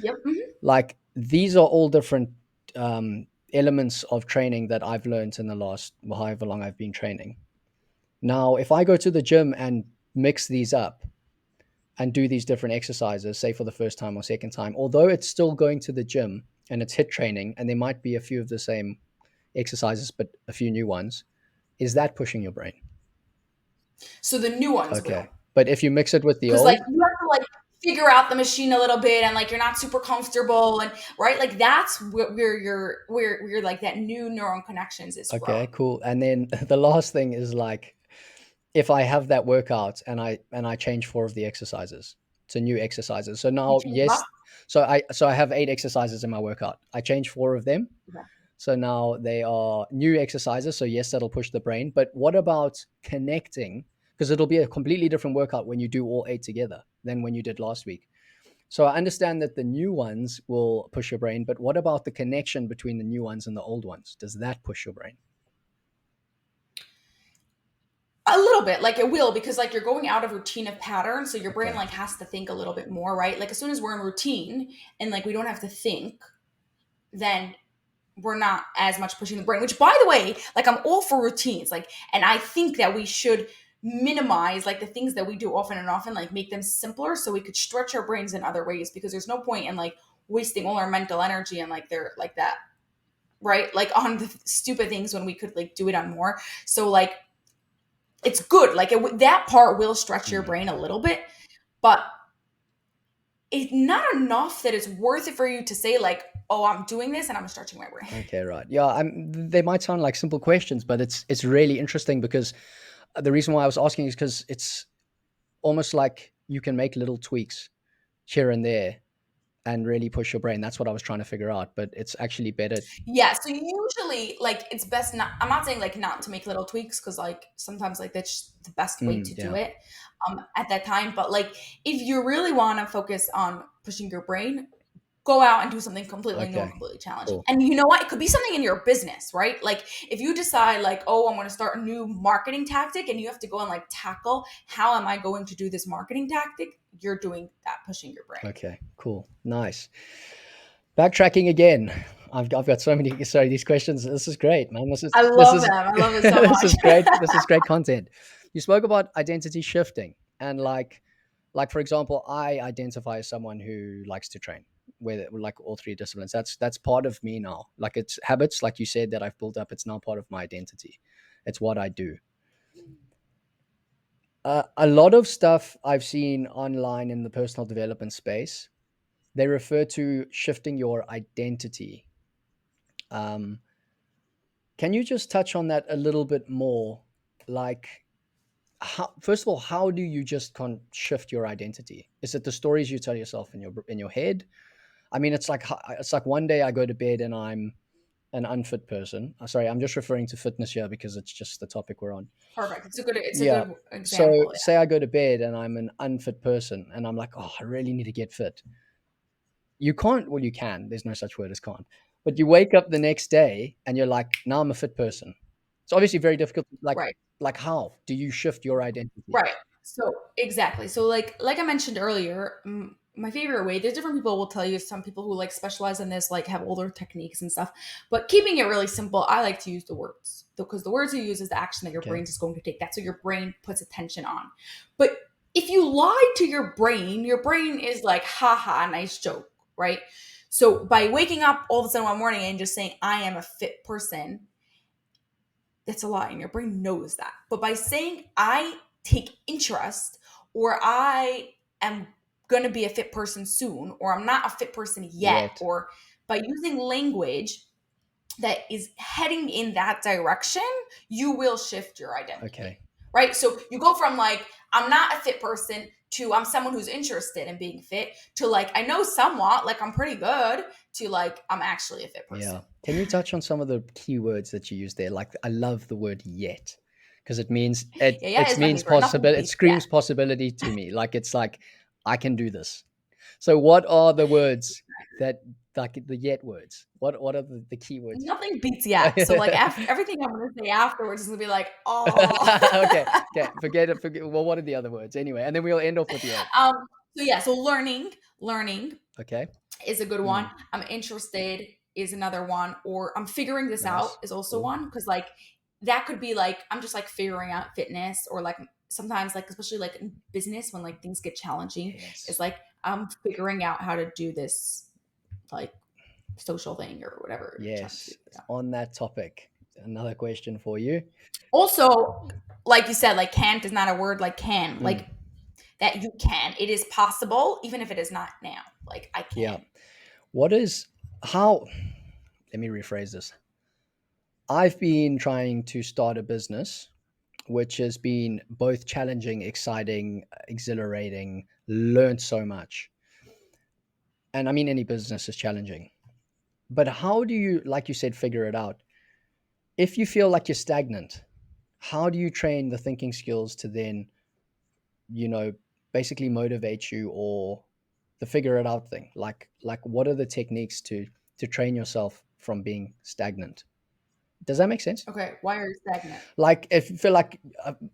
Yep. Like these are all different elements of training that I've learned in the last however long I've been training. Now, if I go to the gym and mix these up and do these different exercises, say for the first time or second time, although it's still going to the gym and it's hit training and there might be a few of the same exercises, but a few new ones, is that pushing your brain? So the new ones Okay. will, But if you mix it with the because like old, you have to like figure out the machine a little bit, and like you're not super comfortable, and right, like that's where like that new neuron connections is okay, from. cool. And then the last thing is like if I have that workout and I change four of the exercises to new exercises. So You now, change what? yes, so I have eight exercises in my workout. I change four of them. Okay. So now they are new exercises. So yes, that'll push the brain. But what about connecting? Because it'll be a completely different workout when you do all eight together than when you did last week. So I understand that the new ones will push your brain, but what about the connection between the new ones and the old ones? Does that push your brain? A little bit, like it will, because like you're going out of routine of pattern, so your brain Okay. like has to think a little bit more, right? Like as soon as we're in routine and like we don't have to think, then we're not as much pushing the brain. Which, by the way, like I'm all for routines, like, and I think that we should minimize like the things that we do often and often, like make them simpler so we could stretch our brains in other ways, because there's no point in like wasting all our mental energy and like they're like that, right? Like on the stupid things when we could like do it on more. So like it's good, like that part will stretch your Hmm. brain a little bit, but it's not enough that it's worth it for you to say like, oh, I'm doing this and I'm stretching my brain. Okay, right. Yeah, they might sound like simple questions, but it's really interesting because the reason why I was asking is because it's almost like you can make little tweaks here and there and really push your brain. That's what I was trying to figure out, but it's actually better. Yeah, so usually like it's best not, I'm not saying like not to make little tweaks, because like sometimes like that's the best way to do Yeah. it at that time, but like if you really want to focus on pushing your brain, go out and do something completely new and Okay. completely challenging. Cool. And you know what? It could be something in your business, right? Like if you decide like, oh, I'm going to start a new marketing tactic, and you have to go and like tackle, how am I going to do this marketing tactic? You're doing that, pushing your brain. Okay. Cool. Nice. Backtracking again. I've got so many sorry these questions. This is great, man. I This love is them. I love it so this much. is great. This is great content. You spoke about identity shifting and like for example, I identify as someone who likes to train with like all three disciplines. That's part of me now. Like it's habits, like you said, that I've built up. It's now part of my identity. It's what I do. A lot of stuff I've seen online in the personal development space, they refer to shifting your identity. Um, can you just touch on that a little bit more? Like, how, first of all, how do you just shift your identity? Is it the stories you tell yourself in your head? I mean, it's like one day I go to bed and I'm an unfit person. Sorry, I'm just referring to fitness here because it's just the topic we're on. Perfect. It's a Yeah. good So example. Yeah. say I go to bed and I'm an unfit person and I'm like, oh, I really need to get fit. You can't, well, you can. There's no such word as can't. But you wake up the next day and you're like, now I'm a fit person. It's obviously very difficult. Right. Like how do you shift your identity? Right. So exactly. So like I mentioned earlier, my favorite way. There's different people will tell you. Some people who like specialize in this like have older techniques and stuff. But keeping it really simple, I like to use the words, because the words you use is the action that your Okay. brain is going to take. That's what your brain puts attention on. But if you lie to your brain is like, haha, nice joke, right? So by waking up all of a sudden one morning and just saying I am a fit person, that's a lie, and your brain knows that. But by saying I take interest, or I am going to be a fit person soon, or I'm not a fit person yet, Yet. or by using language that is heading in that direction, you will shift your identity. Okay. Right? So you go from like, I'm not a fit person to I'm someone who's interested in being fit to like, I know somewhat, like I'm pretty good to like, I'm actually a fit person. Yeah. Can you touch on some of the keywords that you use there? Like, I love the word yet, because it means Yeah, yeah, it is my means favorite. Nothing possibility. It beats yeah. screams possibility to me. Like, it's like, I can do this. So what are the words that, like, the yet words? What are the key words? Nothing beats yeah. So like after everything I'm gonna say afterwards is gonna be like, oh. Okay. Okay. Forget it. Forget. Well, what are the other words anyway? And then we'll end off with yet. um, so yeah, so learning Okay. is a good one. Mm, I'm interested is another one, or I'm figuring this out nice. is also Cool. one because like that could be like I'm just like figuring out fitness, or like sometimes like especially like in business when like things get challenging, Yes. it's like I'm figuring out how to do this like social thing or whatever you're trying to do. Yes. Yeah. On that topic, another question for you. Also, like you said, like can't is not a word like can, Mm, like that you can. It is possible, even if it is not now. Like I yeah. can. What is how? Let me rephrase this. I've been trying to start a business, which has been both challenging, exciting, exhilarating, learned so much. And I mean, any business is challenging. But how do you, like you said, figure it out? If you feel like you're stagnant, how do you train the thinking skills to then, you know, basically motivate you, or the figure it out thing? Like what are the techniques to train yourself from being stagnant? Does that make sense? Okay, why are you stagnant? Like, if you feel like,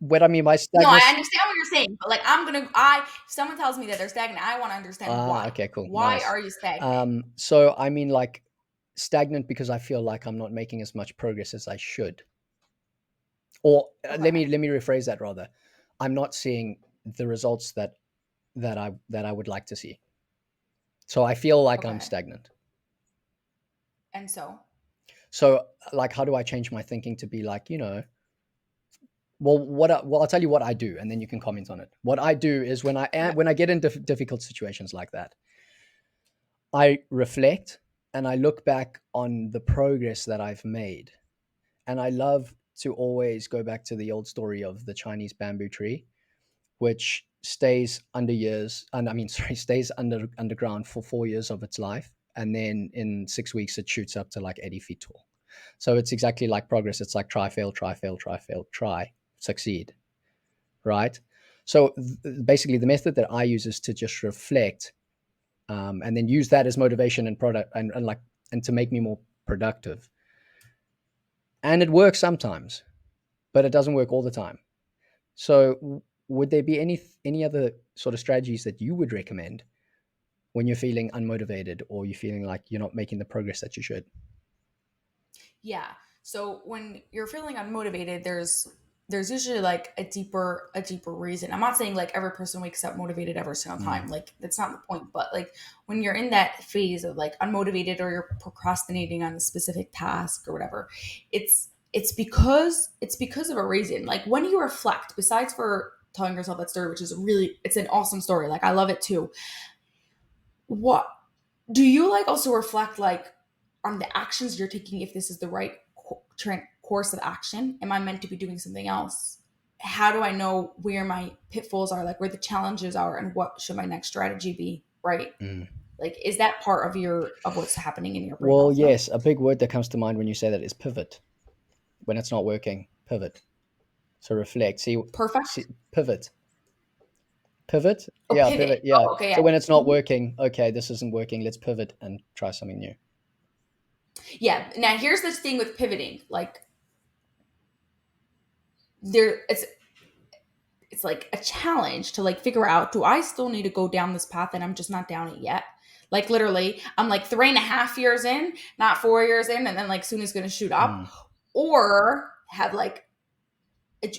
what I mean by No, I stagnant. understand what you're saying, but like if someone tells me that they're stagnant, I want to understand Ah, why. okay, cool, Why nice. are you stagnant? So I mean, like, stagnant because I feel like I'm not making as much progress as I should. Or let me Okay. rephrase that rather. I'm not seeing the results that I would like to see. So I feel like I'm Okay. stagnant. And so, So, like, how do I change my thinking to be like, well, I'll tell you what I do, and then you can comment on it. What I do is, okay. when I get in difficult situations like that, I reflect and I look back on the progress that I've made. And I love to always go back to the old story of the Chinese bamboo tree, which stays under years, and I mean, sorry, stays underground for 4 years of its life, and then in 6 weeks it shoots up to like 80 feet tall. So it's exactly like progress. It's like try, fail, try, fail, try, fail, try, succeed, right? So basically, the method that I use is to just reflect, and then use that as motivation and product, and to make me more productive. And it works sometimes, but it doesn't work all the time. So, would there be any other sort of strategies that you would recommend when you're feeling unmotivated, or you're feeling like you're not making the progress that you should? Yeah. So when you're feeling unmotivated, there's usually like a deeper reason. I'm not saying like every person wakes up motivated every single Mm, time. Like that's not the point. But like when you're in that phase of like unmotivated or you're procrastinating on a specific task or whatever, it's because of a reason. Like when you reflect, besides for telling yourself that story, which is it's an awesome story. Like I love it too. What do you like also reflect like on the actions you're taking, if this is the right course of action? Am I meant to be doing something else? How do I know where my pitfalls are, like where the challenges are, and what should my next strategy be, right? mm. Like is that part of what's happening in your brain Well, also? yes, a big word that comes to mind when you say that is pivot. When it's not working, pivot. So reflect. See, Perfect. pivot, pivot. Oh, Yeah, pivot. pivot. Yeah. Oh, okay, So yeah. when it's not Mhm. working, okay, this isn't working. Let's pivot and try something new. Yeah, now here's this thing with pivoting, like there it's like a challenge to like figure out, do I still need to go down this path and I'm just not down it yet? Like literally, I'm like 3.5 years in, not 4 years in, and then like soon it's gonna shoot up. Mm, Or have like,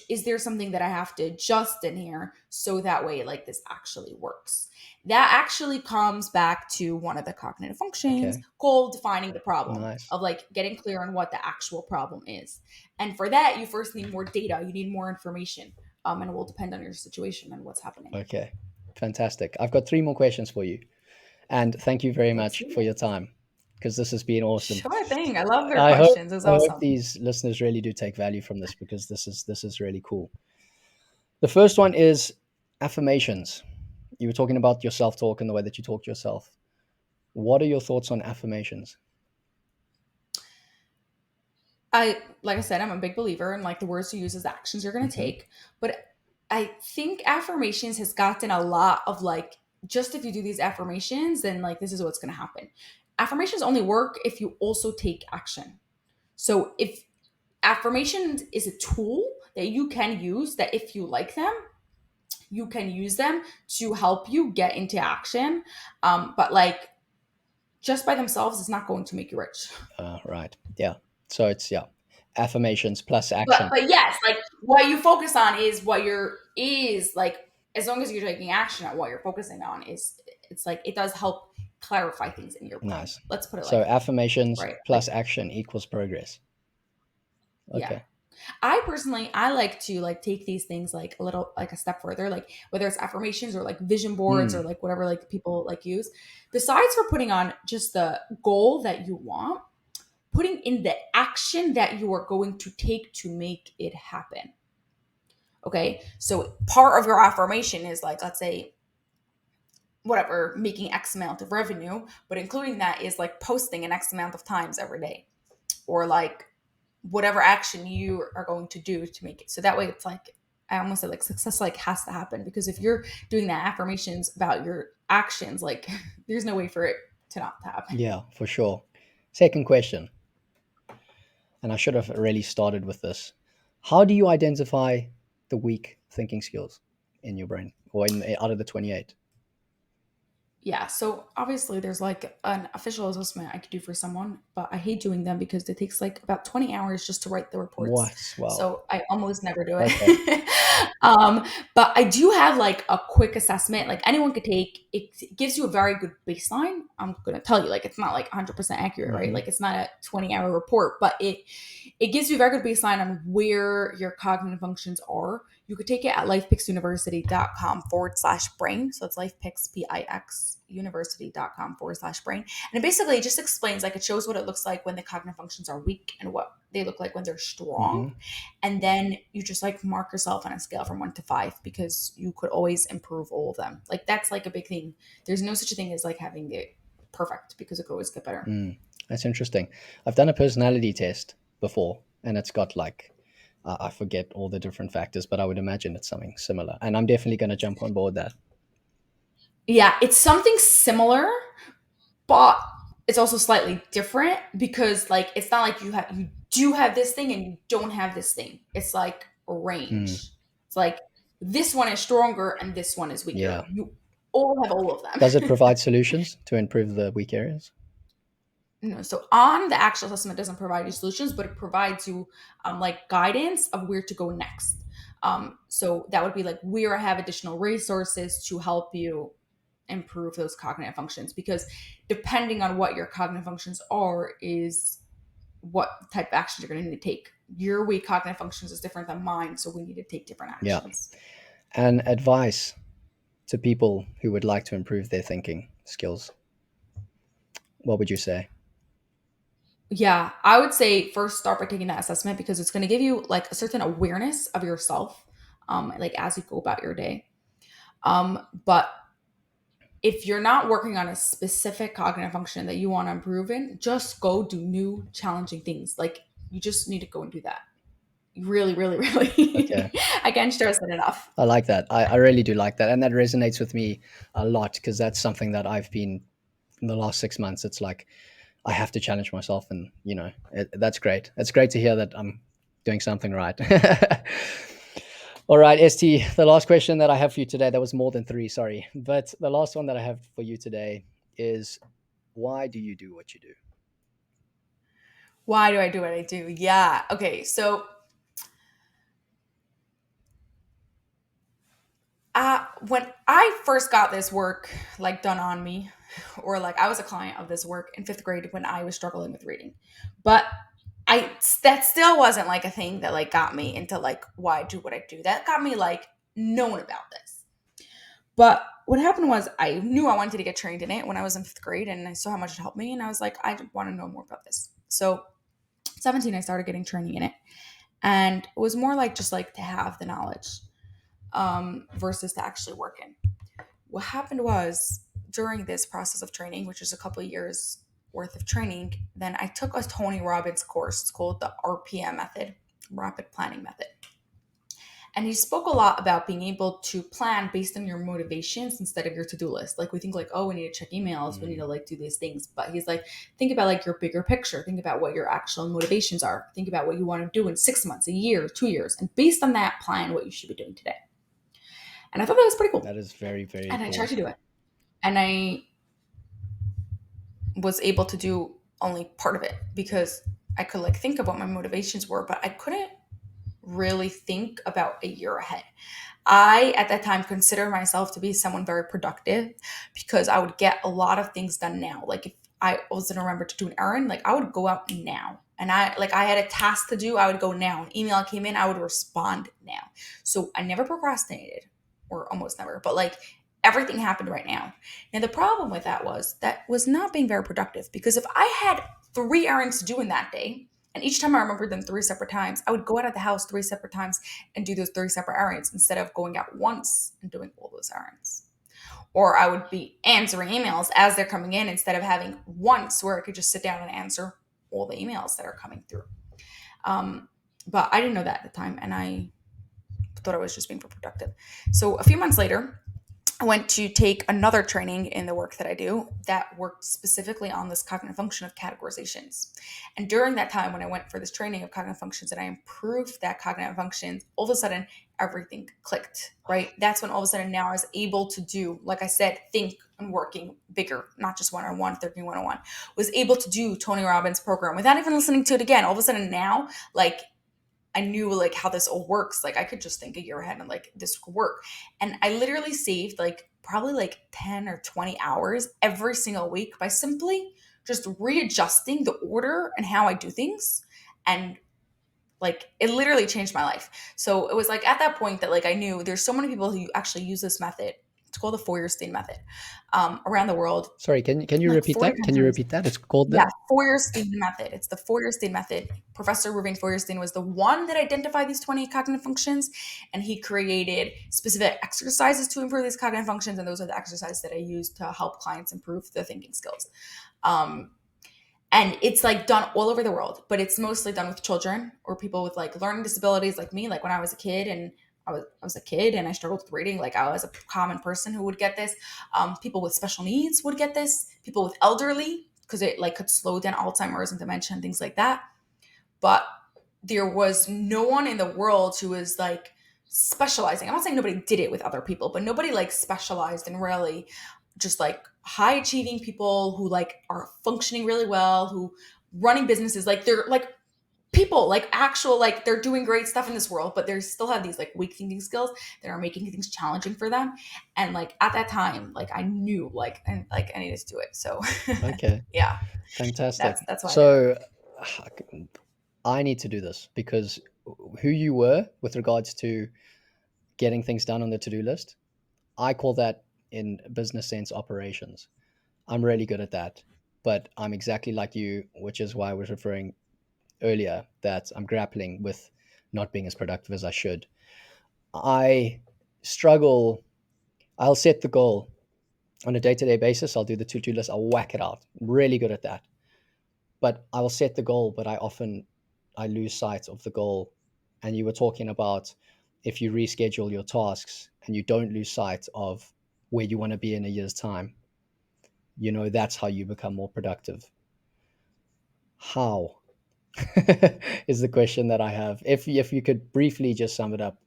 is there something that I have to adjust in here so that way like this actually works? That actually comes back to one of the cognitive functions okay. called defining the problem, Nice. of like getting clear on what the actual problem is. And for that, you first need more data, you need more information. And it will depend on your situation and what's happening. Okay. Fantastic. I've got three more questions for you. And thank you very Let's much do for it. your time. because this has been awesome. Sure thing. I love their I hope questions. It's I hope awesome. these listeners really do take value from this, because this is really cool. The first one is affirmations. You were talking about your self talk and the way that you talk to yourself. What are your thoughts on affirmations? Like I said, I'm a big believer in like the words you use as actions you're going to Hmm. take. But I think affirmations has gotten a lot of like, just if you do these affirmations, then like this is what's going to happen. Affirmations only work if you also take action. So if affirmations is a tool that you can use, that if you like them, you can use them to help you get into action. But like just by themselves is not going to make you rich. Right. Yeah. So it's, yeah, affirmations plus But action. yes, like what you focus on is what you're is like as long as you're taking action at what you're focusing on is it's like it does help clarify things in your brain. Nice. Let's put it So like that. affirmations Right? Like plus action equals progress. yeah. Okay. I personally I like to like take these things like a little like a step further, like whether it's affirmations or like vision boards or Hmm. like whatever like people like use. Besides for putting on just the goal that you want, putting in the action that you are going to take to make it happen. Okay. So part of your affirmation is like, let's say, whatever, making X amount of revenue, but including that is like posting an X amount of times every day or like whatever action you are going to do to make it. So that way it's like, I almost said like success like has to happen because if you're doing the affirmations about your actions, like there's no way for it to not happen. Yeah, for sure. Second question, and I should have really started with this. How do you identify the weak thinking skills in your brain, or out of the 28? Yeah, so obviously there's like an official assessment I could do for someone, but I hate doing them because it takes like about 20 hours just to write the reports. What? Wow. So I almost never do Okay. it. But I do have like a quick assessment, like anyone could take. It gives you a very good baseline. I'm gonna tell you, like it's not like 100% accurate, right? Hmm. Like it's not a 20-hour report, but it gives you a very good baseline on where your cognitive functions are. You could take it at lifepixuniversity.com/brain. So it's lifepix, university.com/brain. And it basically just explains, like, it shows what it looks like when the cognitive functions are weak and what they look like when they're strong. Hmm. And then you just like mark yourself on a scale from 1 to 5 because you could always improve all of them. Like, that's like a big thing. There's no such a thing as like having it perfect because it could always get better. Mm, that's interesting. I've done a personality test before, and it's got like, I forget all the different factors, but I would imagine it's something similar. And I'm definitely going to jump on board that. Yeah, it's something similar, but it's also slightly different because like it's not like you do have this thing and you don't have this thing. It's like a Mm, range. It's like this one is stronger and this one is yeah. weaker. You all have all of Does it them. provide solutions to improve the weak areas? No, so on the actual assessment, it doesn't provide you solutions, but it provides you like guidance of where to go next. So that would be like where I have additional resources to help you improve those cognitive functions because depending on what your cognitive functions are is what type of actions you're going to need to take. Your weak cognitive functions is different than mine, so we need to take different Yeah. actions. And advice to people who would like to improve their thinking skills. What would you say? Yeah, I would say first start by taking that assessment because it's going to give you like a certain awareness of yourself, like as you go about your day. But if you're not working on a specific cognitive function that you want to improve in, just go do new challenging things. Like you just need to go and do that. Really, really, Okay. really. I can't stress it enough. I like that. I really do like that. And that resonates with me a lot because that's something that I've been in the last 6 months. It's like, I have to challenge myself, and that's great. It's great to hear that I'm doing something right. All right, ST, the last question that I have for you today, that was more than three, sorry. But the last one that I have for you today is, why do you do what you do? Why do I do what I do? Yeah. Okay. So when I first got this work like done on me, or like I was a client of this work in fifth grade when I was struggling with reading, but I that still wasn't like a thing that like got me into like why I do what I do. That got me like knowing about this. But what happened was I knew I wanted to get trained in it when I was in 5th grade, and I saw how much it helped me, and I was like, I want to know more about this. So 17, I started getting training in it, and it was more like just like to have the knowledge versus to actually work in. What happened was during this process of training, which is a couple of years worth of training, then I took a Tony Robbins course. It's called the RPM method, rapid planning method. And he spoke a lot about being able to plan based on your motivations instead of your to-do list. Like we think like, oh, we need to check emails, we need to like do these things. But he's like, think about like your bigger picture. Think about what your actual motivations are. Think about what you want to do in 6 months, a year, 2 years. And based on that, plan what you should be doing today. And I thought that was pretty cool. That is very, very And I tried cool. to do it. And I was able to do only part of it because I could like think of what my motivations were, but I couldn't really think about a year ahead. I, at that time, considered myself to be someone very productive because I would get a lot of things done now. Like if I wasn't remember to do an errand, like I would go out now. And I had a task to do, I would go now. An email came in, I would respond now. So I never procrastinated, or almost never, but like everything happened right now. Now the problem with that was not being very productive because if I had 3 errands to do in that day, and each time I remembered them 3 separate times, I would go out of the house 3 separate times and do those 3 separate errands instead of going out once and doing all those errands. Or I would be answering emails as they're coming in instead of having once where I could just sit down and answer all the emails that are coming through. But I didn't know that at the time, and I thought I was just being productive. So a few months later, I went to take another training in the work that I do that worked specifically on this cognitive function of categorizations. And during that time, when I went for this training of cognitive functions and I improved that cognitive function, all of a sudden everything clicked, right? That's when all of a sudden now I was able to do, like I said, think and working bigger, not just one-on-one, thinking one-on-one, was able to do Tony Robbins' program without even listening to it again. All of a sudden now, like I knew like how this all works. Like I could just think a year ahead and like this could work. And I literally saved like probably like 10 or 20 hours every single week by simply just readjusting the order and how I do things. And like it literally changed my life. So it was like at that point that like I knew there's so many people who actually use this method. It's called the Feuerstein method around the world. Sorry, can you Like repeat 40 that? Can you countries. repeat that? It's called Yeah, the. Feuerstein method. It's the Feuerstein method. Professor Ruben Feuerstein was the one that identified these 20 cognitive functions, and he created specific exercises to improve these cognitive functions, and those are the exercises that I use to help clients improve their thinking skills. Um, and it's like done all over the world, but it's mostly done with children or people with like learning disabilities like me. Like when I was a kid and I was a kid and I struggled with reading, like I was a common person who would get this. People with special needs would get this. People with elderly, because it like could slow down Alzheimer's and dementia and things like that. But there was no one in the world who was like specializing. I'm not saying nobody did it with other people, but nobody like specialized in really just like high achieving people who like are functioning really well, who running businesses, like they're like people like actual like they're doing great stuff in this world, but they still have these like weak thinking skills that are making things challenging for them. And like at that time, like I knew like I needed to do it. So Okay, yeah, fantastic. that's why I did it. So I need to do this because who you were with regards to getting things done on the to-do list, I call that in business sense operations. I'm really good at that, but I'm exactly like you, which is why I was referring earlier that I'm grappling with not being as productive as I should. I struggle. I'll set the goal on a day-to-day basis. I'll do the to-do list. I'll whack it out. I'm really good at that. But I will set the goal, but I lose sight of the goal. And you were talking about if you reschedule your tasks and you don't lose sight of where you want to be in a year's time, that's how you become more productive. How is the question that I have. If you could briefly just sum it up,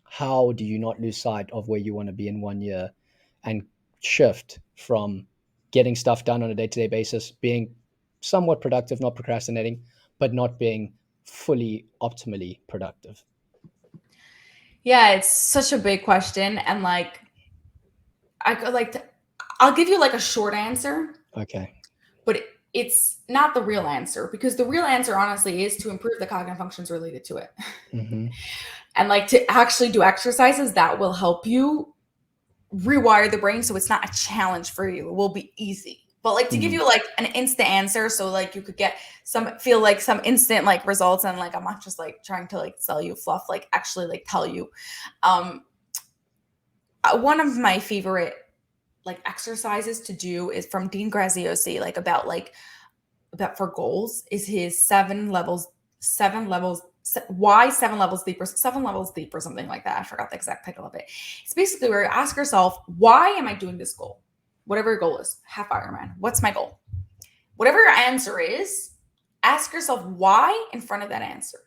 how do you not lose sight of where you want to be in 1 year and shift from getting stuff done on a day-to-day basis, being somewhat productive, not procrastinating, but not being fully optimally productive? Yeah, it's such a big question, and like I could like to, I'll give you like a short answer, Okay. but it's not the real answer because the real answer honestly is to improve the cognitive functions related to it. Mm-hmm. And like to actually do exercises that will help you rewire the brain so it's not a challenge for you. It will be easy. But like to give you like an instant answer, so like you could get some instant like results, and like I'm not just like trying to like sell you fluff, like actually like tell you. One of my favorite like exercises to do is from Dean Graziosi, like about for goals, is his why 7 levels deep or something like that. I forgot the exact title of it. It's basically where you ask yourself, why am I doing this goal? Whatever your goal is, half Ironman, what's my goal? Whatever your answer is, ask yourself why in front of that answer.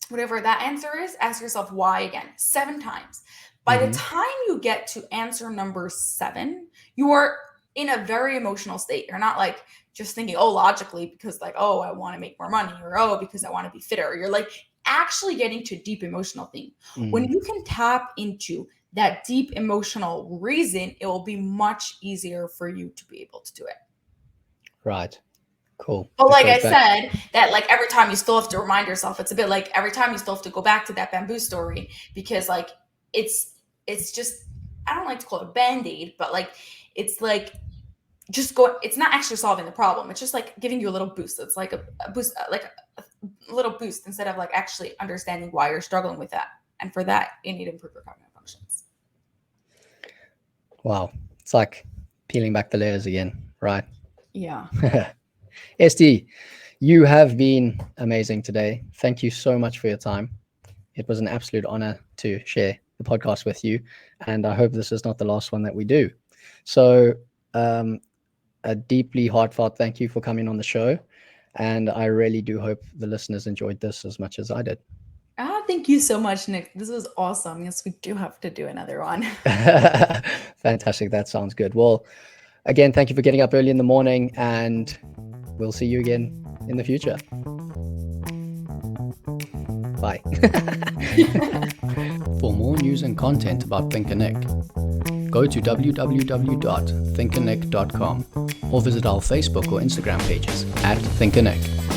Whatever that answer is, ask yourself why again, 7 times. By the time you get to answer number 7, you are in a very emotional state. You're not like just thinking, oh, logically, because like, oh, I want to make more money, or oh, because I want to be fitter. You're like actually getting to a deep emotional thing. When you can tap into that deep emotional reason, it will be much easier for you to be able to do it. Right. Cool. But like I said, that like every time you still have to remind yourself, it's a bit like every time you still have to go back to that bamboo story, because like it's just, I don't like to call it a band-aid, but like it's like just go, it's not actually solving the problem. It's just like giving you a little boost. It's like a boost, like a little boost, instead of like actually understanding why you're struggling with that. And for that, you need to improve your cognitive functions. Wow. It's like peeling back the layers again, right? Yeah. ST, you have been amazing today. Thank you so much for your time. It was an absolute honor to share the podcast with you, and I hope this is not the last one that we do. So a deeply heartfelt thank you for coming on the show, and I really do hope the listeners enjoyed this as much as I did. Thank you so much, Nick. This was awesome. Yes, we do have to do another one. Fantastic. That sounds good. Well, again, thank you for getting up early in the morning, and we'll see you again in the future. Bye. For more news and content about ThinkerNick, go to www.thinkernick.com or visit our Facebook or Instagram pages @ThinkerNick.